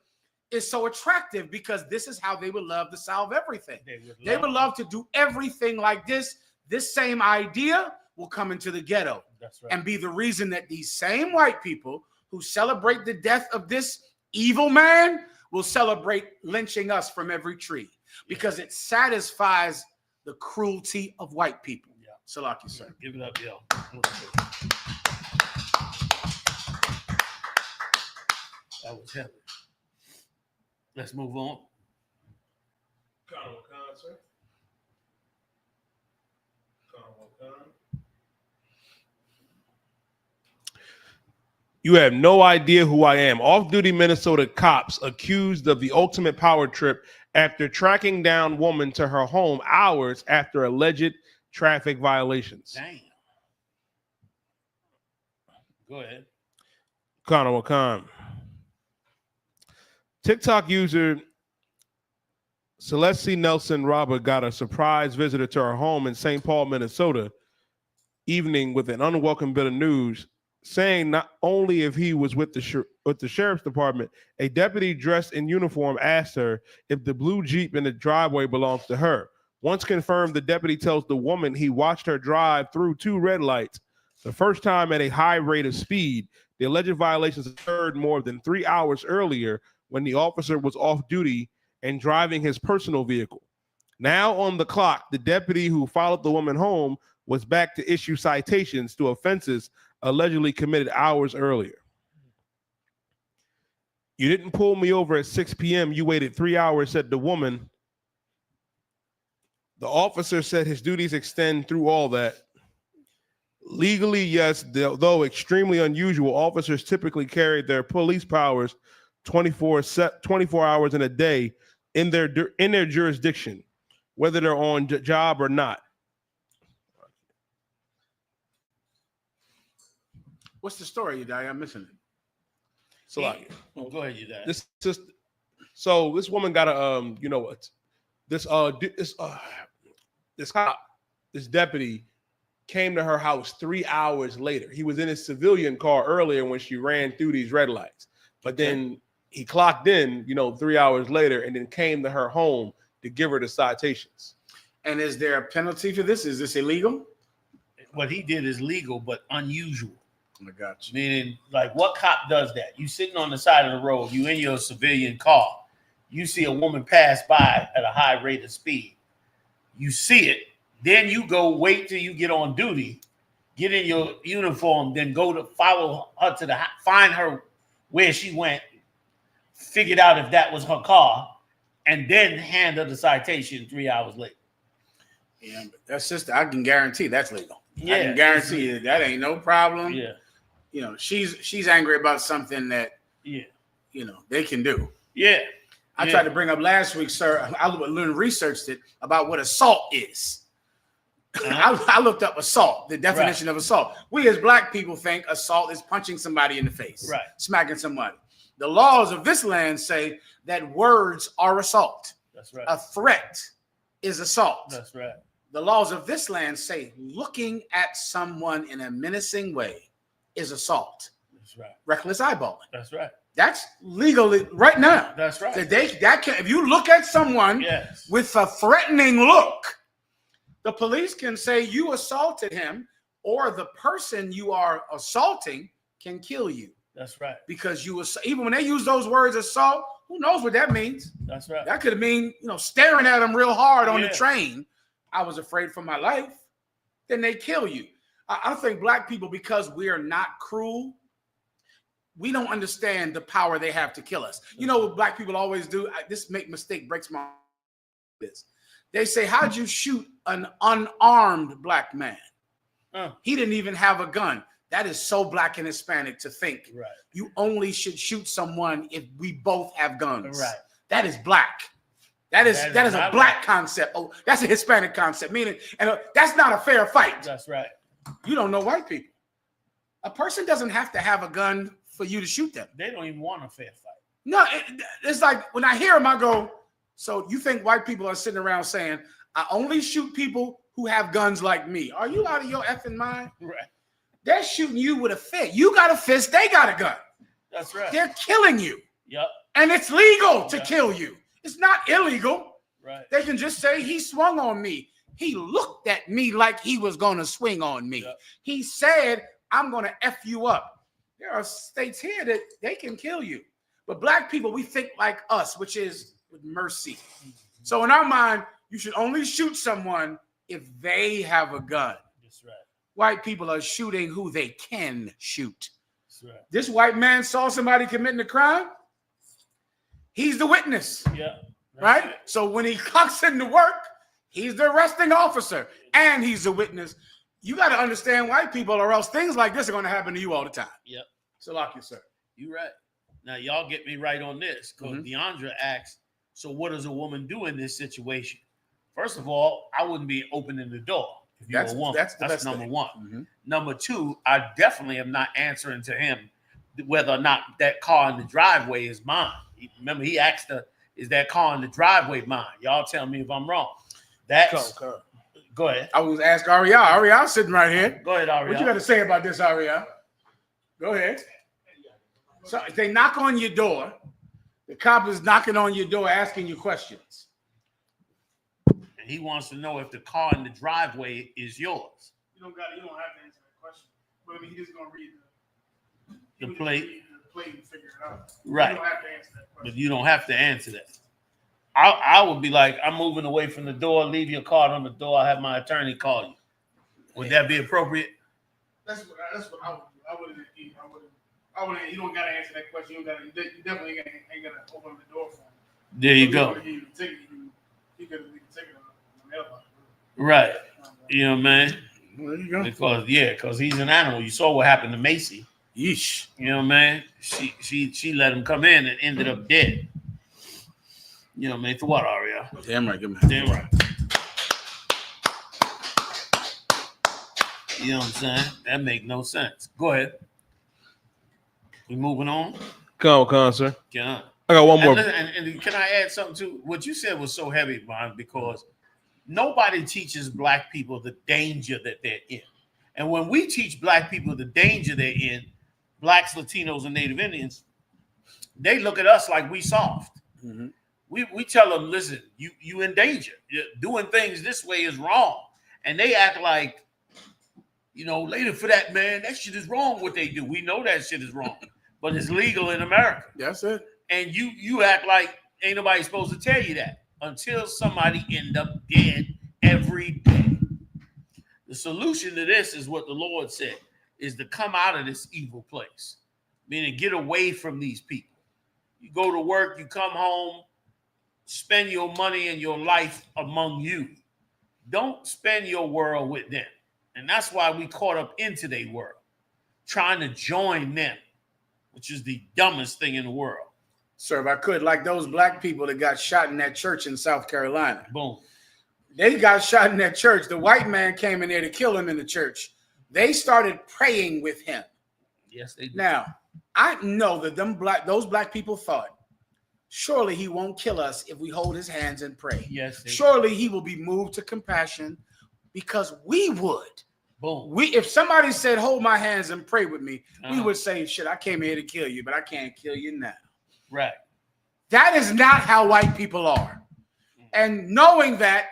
is so attractive, because this is how they would love to solve everything. They would love to do everything like this. This same idea will come into the ghetto. That's right. And be the reason that these same white people who celebrate the death of this evil man will celebrate lynching us from every tree, because it satisfies the cruelty of white people. Yeah. Salaki, sir. Give it up, yo. That was heavy. Let's move on. You have no idea who I am. Off-duty Minnesota cops accused of the ultimate power trip after tracking down woman to her home hours after alleged traffic violations. Damn. Go ahead. Khan. TikTok user Celeste Nelson Robert got a surprise visitor to her home in St. Paul, Minnesota, evening with an unwelcome bit of news, saying not only if he was with the sheriff's department, a deputy dressed in uniform asked her if the blue Jeep in the driveway belongs to her. Once confirmed, the deputy tells the woman he watched her drive through 2 red lights, the first time at a high rate of speed. The alleged violations occurred more than 3 hours earlier when the officer was off duty and driving his personal vehicle. Now on the clock, the deputy who followed the woman home was back to issue citations to offenses allegedly committed hours earlier. You didn't pull me over at 6 p.m. You waited 3 hours, said the woman. The officer said his duties extend through all that. Legally, yes, though extremely unusual, officers typically carry their police powers 24 hours in a day in their jurisdiction, whether they're on job or not. What's the story, you die? I'm missing it. So go ahead, you die. So this woman got a this cop, this deputy came to her house 3 hours later. He was in his civilian car earlier when she ran through these red lights, but then he clocked in, 3 hours later, and then came to her home to give her the citations. And is there a penalty for this? Is this illegal? What he did is legal, but unusual. I got you. Meaning, like, what cop does that? You sitting on the side of the road, you in your civilian car, you see a woman pass by at a high rate of speed. You see it, then you go wait till you get on duty, get in your uniform, then go to follow her to find her where she went, figured out if that was her car, and then hand her the citation 3 hours later. Yeah, but that's just, I can guarantee that's legal. Yeah, I can guarantee you that ain't no problem. Yeah. She's angry about something that they can do. Yeah. I tried to bring up last week, sir. I researched it about what assault is. I looked up assault, the definition of assault. We as black people think assault is punching somebody in the face, smacking somebody. The laws of this land say that words are assault. That's right. A threat is assault. That's right. The laws of this land say looking at someone in a menacing way is assault. That's right. Reckless eyeballing. That's right. That's legally right now. That's right. If you look at someone with a threatening look, the police can say you assaulted him, or the person you are assaulting can kill you. That's right. Because even when they use those words assault, who knows what that means? That's right. That could mean staring at him real hard on the train. I was afraid for my life. Then they kill you. I think black people, because we are not cruel, we don't understand the power they have to kill us. You know what black people always do? This mistake breaks my heart. They say, how'd you shoot an unarmed black man? He didn't even have a gun. That is so black and Hispanic to think. Right. You only should shoot someone if we both have guns. Right. That is black. That is a black concept. Oh, that's a Hispanic concept. Meaning, and that's not a fair fight. That's right. You don't know white people. A person doesn't have to have a gun for you to shoot them. They don't even want a fair fight. No, it's like when I hear them, I go, so you think white people are sitting around saying, I only shoot people who have guns like me? Are you out of your effing mind? Right. They're shooting you with a fist. You got a fist, they got a gun. That's right. They're killing you. Yep. And it's legal to kill you. It's not illegal. Right. They can just say he swung on me. He looked at me like he was going to swing on me. Yep. He said, I'm going to F you up. There are states here that they can kill you. But black people, we think like us, which is with mercy. So in our mind, you should only shoot someone if they have a gun. That's right. White people are shooting who they can shoot. That's right. This white man saw somebody committing a crime. He's the witness. Yeah. Right? It. So when he clocks into work, he's the arresting officer and he's the witness. You got to understand white people, or else things like this are going to happen to you all the time. Yep. So lock you, sir. You're right. Now, y'all get me right on this, because Deandra asks, so what does a woman do in this situation? First of all, I wouldn't be opening the door if you're a woman. That's number one. Number two, I definitely am not answering to him whether or not that car in the driveway is mine. Remember, he asked her, is that car in the driveway mine? Y'all tell me if I'm wrong. That's... Go ahead. I was asked Ariel. Ariel's sitting right here. Go ahead, Ariel. What you got to say about this, Ariel? Go ahead. So if they knock on your door, the cop is knocking on your door asking you questions. And he wants to know if the car in the driveway is yours. You don't have to answer that question. But I mean, he's just gonna read the plate. The plate and figure it out. Right. You don't have to answer that question. But you don't have to answer that. I would be like, I'm moving away from the door. Leave your card on the door. I'll have my attorney call you. Would that be appropriate? That's what I would do. I wouldn't. You don't gotta answer that question. You definitely ain't gotta open the door for him. There you go. He could leave the ticket on the mailbox. Right. You know, man. There you go. Because he's an animal. You saw what happened to Macy. Yeesh. You know what I mean? She let him come in and ended up dead. You know what I mean? For what, Ariel? Damn right, give me. Damn right. You know what I'm saying? That make no sense. Go ahead. We moving on? Come on, sir. Yeah. I got one more. And can I add something to what you said was so heavy, Ron, because nobody teaches black people the danger that they're in. And when we teach black people the danger they're in, blacks, Latinos, and Native Indians, they look at us like we soft. Mm-hmm. We tell them, listen, you in danger. Doing things this way is wrong. And they act like, you know, later for that, man, that shit is wrong what they do. We know that shit is wrong, but it's legal in America. That's it. And you act like ain't nobody supposed to tell you that until somebody end up dead every day. The solution to this is what the Lord said, is to come out of this evil place, meaning get away from these people. You go to work, you come home, spend your money and your life among you. Don't spend your world with them. And that's why we caught up into their world, trying to join them, which is the dumbest thing in the world. Sir, if I could, like those black people that got shot in that church in South Carolina. Boom. They got shot in that church. The white man came in there to kill him in the church. They started praying with him. Yes, they did. Now, I know that those black people thought, surely he won't kill us if we hold his hands and pray. Yes. Surely he will be moved to compassion because we would. Boom. If somebody said, hold my hands and pray with me, we would say, shit, I came here to kill you, but I can't kill you now. Right. That is not how white people are. And knowing that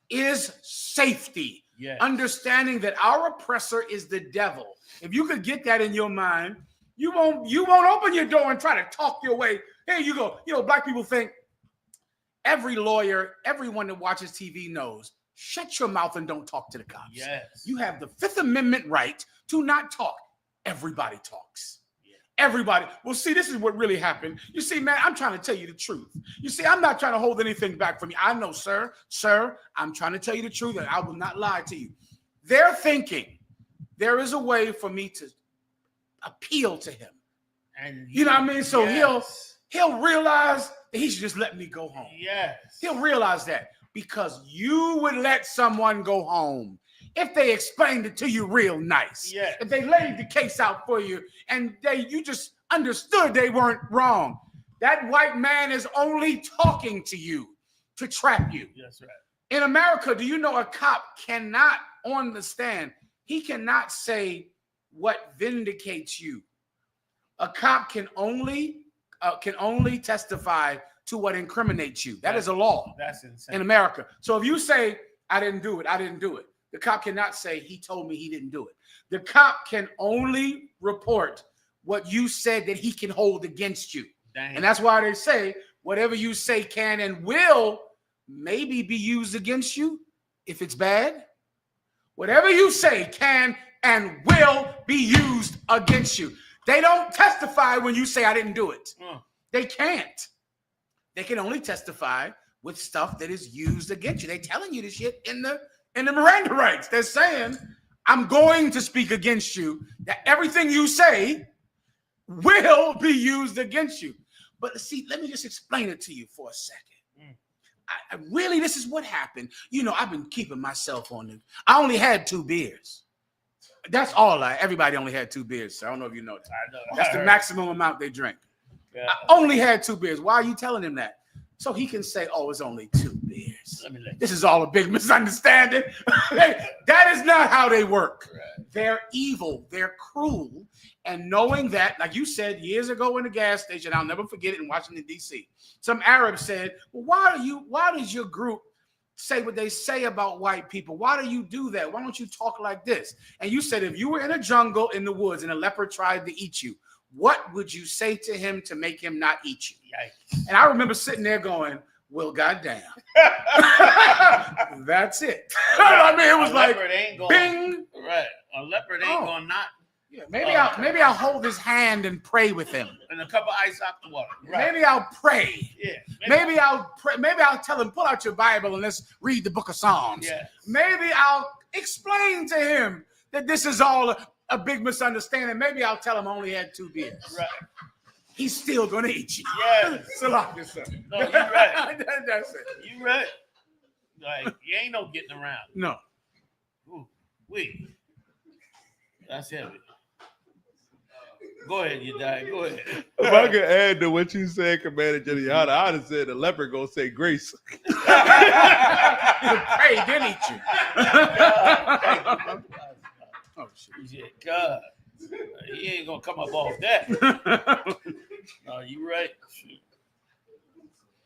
is safety. Yes. Understanding that our oppressor is the devil. If you could get that in your mind, you won't open your door and try to talk your way. Here you go. You know, black people think, every lawyer, everyone that watches TV knows, shut your mouth and don't talk to the cops. Yes. You have the Fifth Amendment right to not talk. Everybody talks. Everybody. Well, see, this is what really happened. You see, man, I'm trying to tell you the truth. You see, I'm not trying to hold anything back from you. I know, sir, I'm trying to tell you the truth and I will not lie to you. They're thinking there is a way for me to appeal to him. And you know what I mean? So yes. he'll realize that he should just let me go home. Yes. He'll realize that because you would let someone go home if they explained it to you real nice. Yes. If they laid the case out for you and you just understood they weren't wrong. That white man is only talking to you to trap you. That's right. In America, do you know a cop cannot, on the stand, he cannot say what vindicates you. A cop can only testify to what incriminates you. That is a law. That's insane. In America. So if you say, I didn't do it, I didn't do it. The cop cannot say he told me he didn't do it. The cop can only report what you said that he can hold against you. Dang. And that's why they say whatever you say can and will maybe be used against you if it's bad. Whatever you say can and will be used against you. They don't testify when you say I didn't do it. They can't. They can only testify with stuff that is used against you. They're telling you this shit in the Miranda rights. They're saying, I'm going to speak against you, that everything you say will be used against you. But see, let me just explain it to you for a second. I really, this is what happened. You know, I've been keeping myself on it. I only had 2 beers. That's all. Everybody only had 2 beers. So I don't know if you know that. I know. That's the maximum amount they drink. Yeah. I only had 2 beers. Why are you telling him that? So he can say, oh, it's only 2 beers. This is all a big misunderstanding. That is not how they work. Right. They're evil. They're cruel. And knowing that, like you said years ago in the gas station, I'll never forget it in Washington, D.C., some Arab said, well, why does your group say what they say about white people? Why do you do that? Why don't you talk like this? And you said, if you were in a jungle in the woods and a leopard tried to eat you, what would you say to him to make him not eat you? Yikes. And I remember sitting there going, well, goddamn. That's it. I mean, it was like, bing. Right. A leopard ain't going to not. Yeah, maybe I'll hold his hand and pray with him. And a cup of ice out the water. Right. Maybe I'll pray. Yeah. Maybe I'll pray. Maybe I'll tell him, pull out your Bible and let's read the book of Psalms. Yes. Maybe I'll explain to him that this is all a big misunderstanding. Maybe I'll tell him I only had 2 beers. Right. He's still gonna eat you. Yes. Salaki, sir. No, you're right. That's it. You're right. Like, you ain't no getting around. No. Ooh, wait. That's heavy. Go ahead, you die. Go ahead. If I could add to what you said, Commander Jenny Yohana, I'd have said the leopard gonna say grace. Pray, didn't eat you. Oh shit, God. He ain't gonna come up off that. No, you right. Shoot.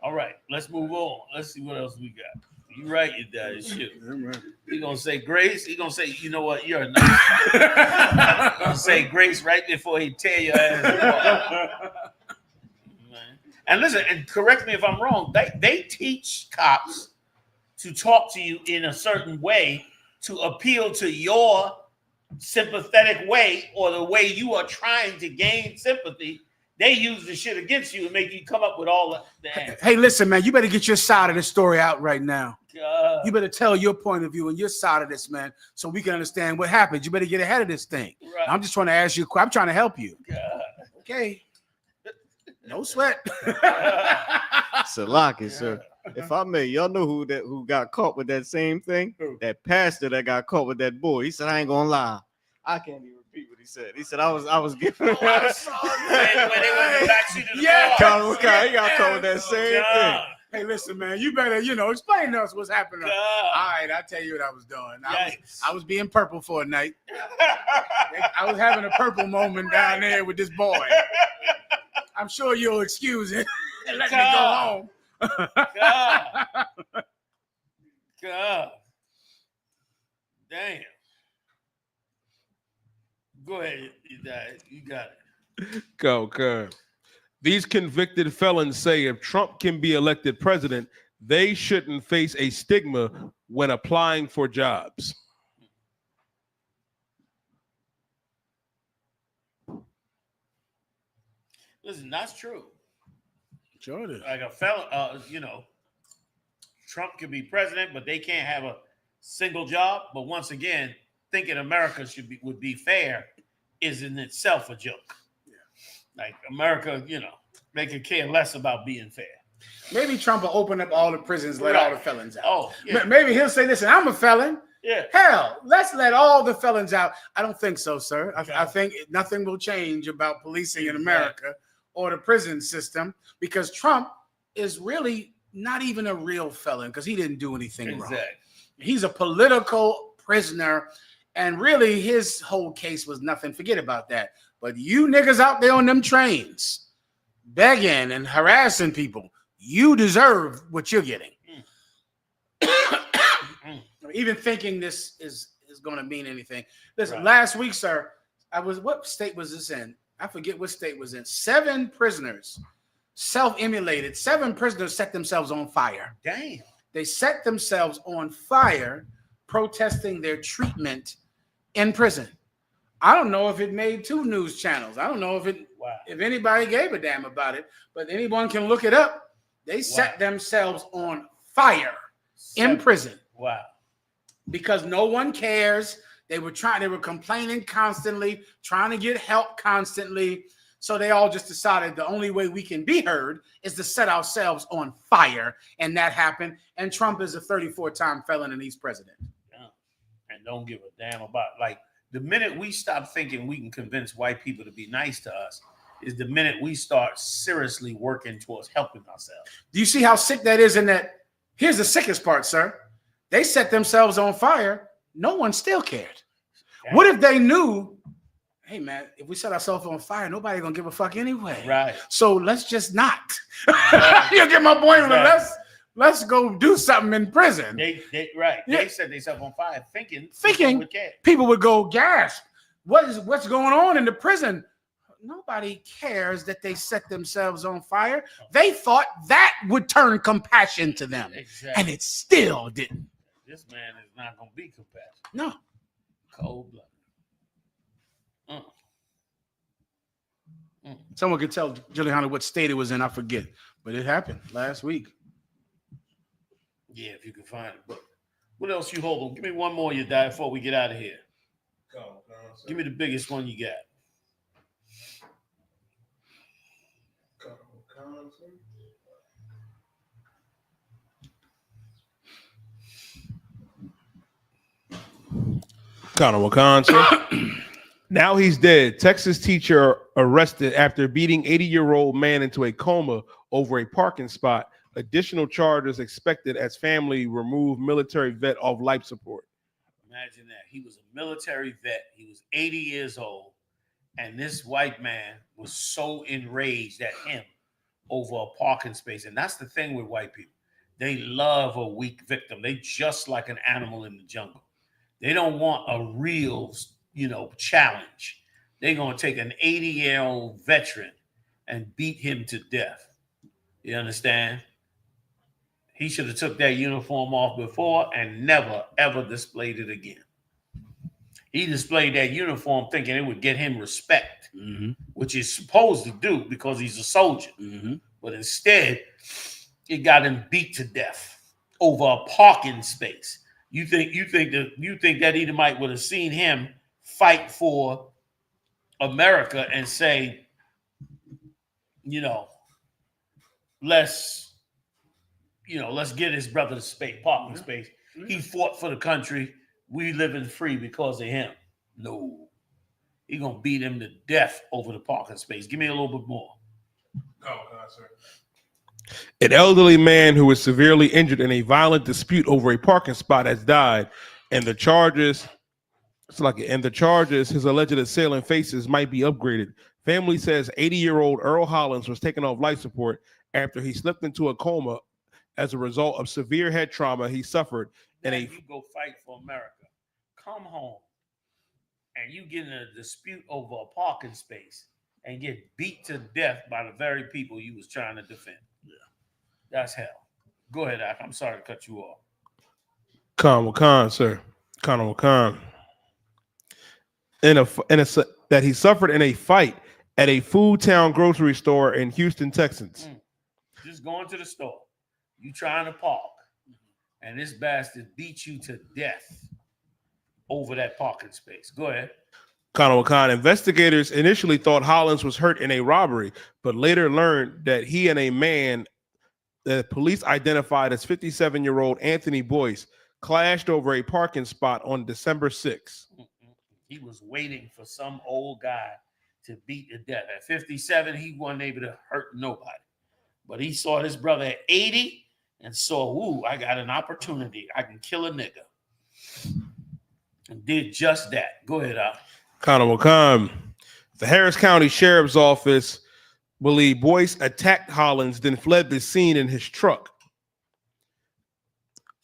All right, let's move on. Let's see what else we got. You right, you died. Shoot. He gonna say grace. He gonna say, you know what? You're a nice. Gonna say grace right before he tear your ass apart. And listen, and correct me if I'm wrong. They teach cops to talk to you in a certain way to appeal to your sympathetic way or the way you are trying to gain sympathy. They use the shit against you and make you come up with all the answers. Hey, listen, man, you better get your side of the story out right now. God. You better tell your point of view and your side of this, man, so we can understand what happened. You better get ahead of this thing. Right. I'm just trying to ask you. I'm trying to help you. God. Okay. No sweat. Salaki, sir. If I may, y'all know who got caught with that same thing? That pastor that got caught with that boy. He said, I ain't gonna lie. I can't even repeat what he said. He said, I was giving When they went in the backseat of the car. He got caught with that same thing. Hey, listen, man, you better, explain to us what's happening. All right, I'll tell you what I was doing. I was being purple for a night. I was having a purple moment down there with this boy. I'm sure you'll excuse it and let me go home. God. Damn. Go ahead. You got it. Go. These convicted felons say if Trump can be elected president, they shouldn't face a stigma when applying for jobs. Listen, that's true. Sure it is. Like a felon, Trump can be president, but they can't have a single job. But once again, thinking America would be fair is in itself a joke. Yeah. Like America, they could care less about being fair. Maybe Trump will open up all the prisons, let all the felons out. Oh, yeah. Maybe he'll say, listen, I'm a felon. Yeah. Hell, let's let all the felons out. I don't think so, sir. I think nothing will change about policing in America or the prison system because Trump is really not even a real felon because he didn't do anything wrong. He's a political prisoner, and really his whole case was nothing. Forget about that. But you niggas out there on them trains begging and harassing people, you deserve what you're getting. Even thinking this is going to mean anything. Listen, last week, sir, what state was this in? I forget what state was in. 7 prisoners self-immolated. 7 prisoners set themselves on fire. Damn. They set themselves on fire protesting their treatment in prison. I don't know if it made 2 news channels. I don't know if anybody gave a damn about it, but anyone can look it up. They set themselves on fire in prison. Wow. Because no one cares. They were complaining constantly, trying to get help constantly. So they all just decided the only way we can be heard is to set ourselves on fire. And that happened. And Trump is a 34-time felon and he's president. Yeah. And don't give a damn about, the minute we stop thinking we can convince white people to be nice to us is the minute we start seriously working towards helping ourselves. Do you see how sick that is in that? Here's the sickest part, sir. They set themselves on fire. No one still cared. Damn. What if they knew, hey, man, if we set ourselves on fire, nobody going to give a fuck anyway. Right. So let's just not. You get my point? Exactly. Let's go do something in prison. They set themselves on fire thinking people would go gasp. What's going on in the prison? Nobody cares that they set themselves on fire. They thought that would turn compassion to them. Exactly. And it still didn't. This man is not going to be compassionate. No. Cold-blooded. Someone could tell Juliana what state it was in. I forget. But it happened last week. Yeah, if you can find it. But what else you hold on? Give me one more, you die, before we get out of here. Give me the biggest one you got. Conor Wakan. Now he's dead. Texas teacher arrested after beating 80-year-old man into a coma over a parking spot. Additional charges expected as family remove military vet off life support. Imagine that. He was a military vet. He was 80 years old. And this white man was so enraged at him over a parking space. And that's the thing with white people. They love a weak victim. They just like an animal in the jungle. They don't want a real, challenge. They're going to take an 80-year-old veteran and beat him to death. You understand? He should have took that uniform off before and never, ever displayed it again. He displayed that uniform thinking it would get him respect, which he's supposed to do because he's a soldier. But instead, it got him beat to death over a parking space. You think that Edomite would have seen him fight for America and say, let's get his brother to parking space. He fought for the country. We living free because of him. No. He gonna beat him to death over the parking space. Give me a little bit more. Oh, God, sir. An elderly man who was severely injured in a violent dispute over a parking spot has died, and the charges, his alleged assailant faces might be upgraded. Family says 80-year-old Earl Hollins was taken off life support after he slipped into a coma as a result of severe head trauma he suffered. You go fight for America. Come home, and you get in a dispute over a parking space and get beat to death by the very people you was trying to defend. Yeah, that's hell. Go ahead, Ak. I'm sorry to cut you off. Conor Wakan, sir. Conor Wakan. That he suffered in a fight at a Food Town grocery store in Houston, Texas. Just going to the store. You trying to park, and this bastard beat you to death over that parking space. Go ahead. Conor Wakan. Investigators initially thought Hollins was hurt in a robbery, but later learned that he and a man that police identified as 57-year-old Anthony Boyce clashed over a parking spot on December 6th. He was waiting for some old guy to beat to death. At 57, he wasn't able to hurt nobody. But he saw his brother at 80 and saw, ooh, I got an opportunity. I can kill a nigga. And did just that. Go ahead, Al. Conor Wakan. The Harris County Sheriff's Office believe Boyce attacked Hollins, then fled the scene in his truck.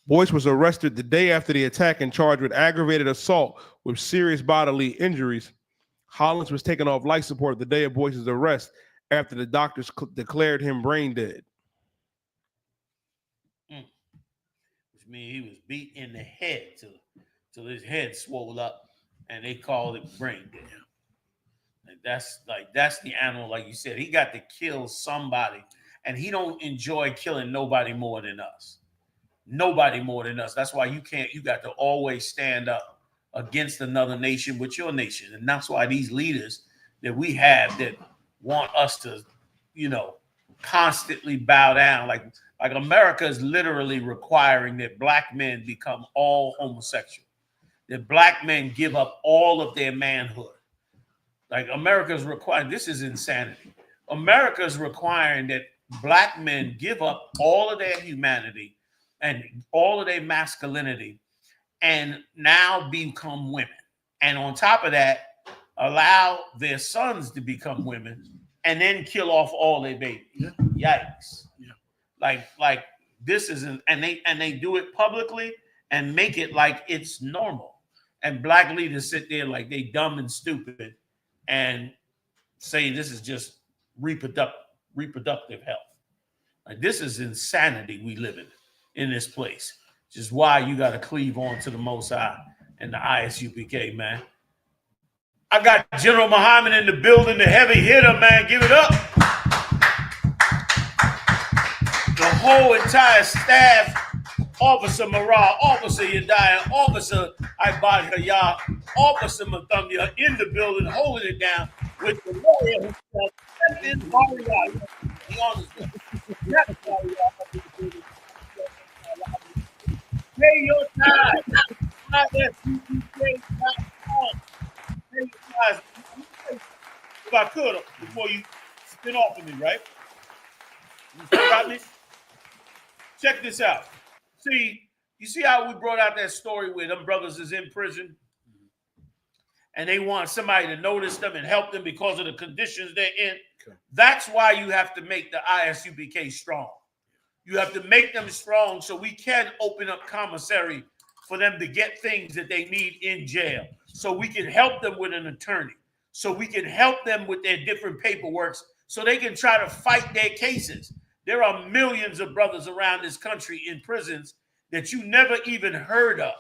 Boyce was arrested the day after the attack and charged with aggravated assault with serious bodily injuries. Hollins was taken off life support the day of Boyce's arrest after the doctors declared him brain dead. Which means he was beat in the head till his head swelled up, and they called it brain dead. That's the animal, like you said. He got to kill somebody, and he don't enjoy killing nobody more than us. Nobody more than us. That's why you got to always stand up against another nation with your nation. And that's why these leaders that we have that want us to, constantly bow down. Like America is literally requiring that black men become all homosexual, that black men give up all of their manhood. Like America's requiring, this is insanity. America's requiring that black men give up all of their humanity and all of their masculinity and now become women. And on top of that, allow their sons to become women and then kill off all their babies. Yeah. Yikes. Yeah. Like this isn't, and they do it publicly and make it like it's normal. And black leaders sit there like they dumb and stupid and say this is just reproductive health. Like this is insanity we live in this place. Which is why you got to cleave on to the Most High and the I.S.U.P.K, man. I got General Muhammad in the building, the heavy hitter, man. Give it up. The whole entire staff Officer Marah, Officer Yediah, Officer Ibad Officer Mathumya in the building, holding it down with the lawyer himself. That is Maria. Be honest with you. That's Maria. Pay your time. I.S.U.P.K.com. Pay your time. If I could, before you spin off of me, right? You still got me? Check this out. See, you see how we brought out that story where them brothers is in prison and they want somebody to notice them and help them because of the conditions they're in? Okay. That's why you have to make the I.S.U.P.K. strong. You have to make them strong so we can open up commissary for them to get things that they need in jail. So we can help them with an attorney. So we can help them with their different paperwork so they can try to fight their cases. There are millions of brothers around this country in prisons that you never even heard of.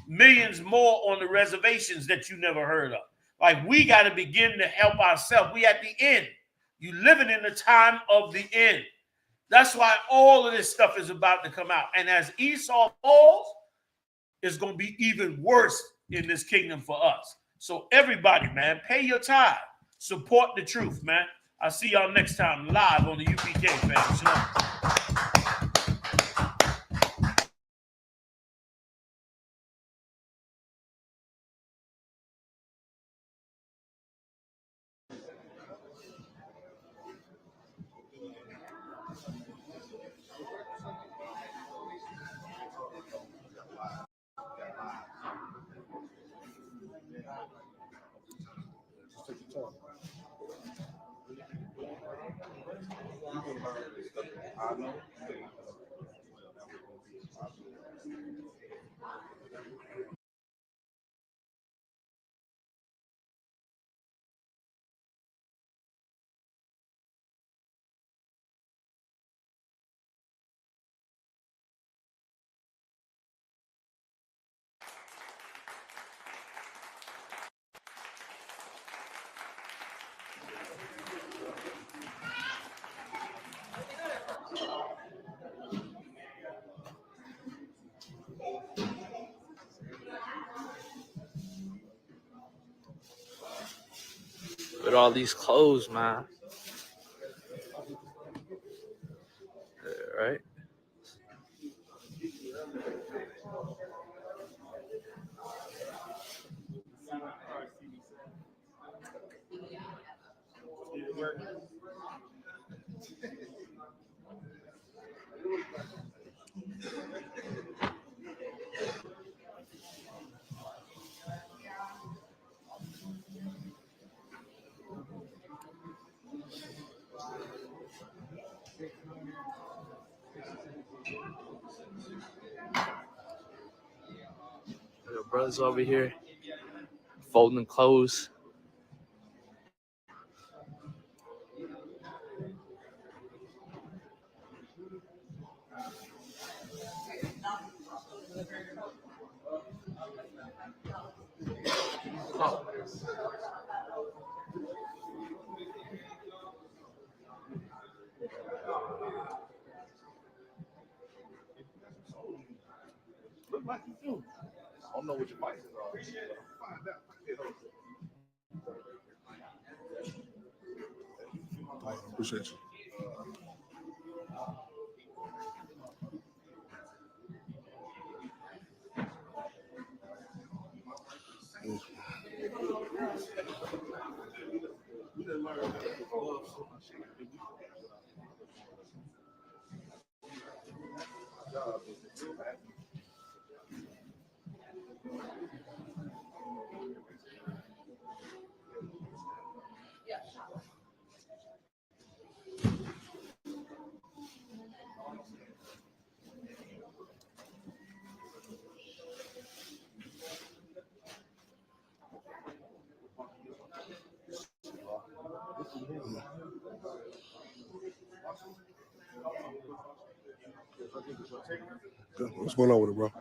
Millions more on the reservations that you never heard of. Like, we got to begin to help ourselves. We at the end. You living in the time of the end. That's why all of this stuff is about to come out. And as Esau falls, it's going to be even worse in this kingdom for us. So everybody, man, pay your tithe. Support the truth, man. I'll see y'all next time live on the UPK, fam. Shalom. With all these clothes, man. Right? Your brothers over here folding clothes. Look like you do. I don't know what your vices are. Find out. Appreciate you. What's going on with it, bro?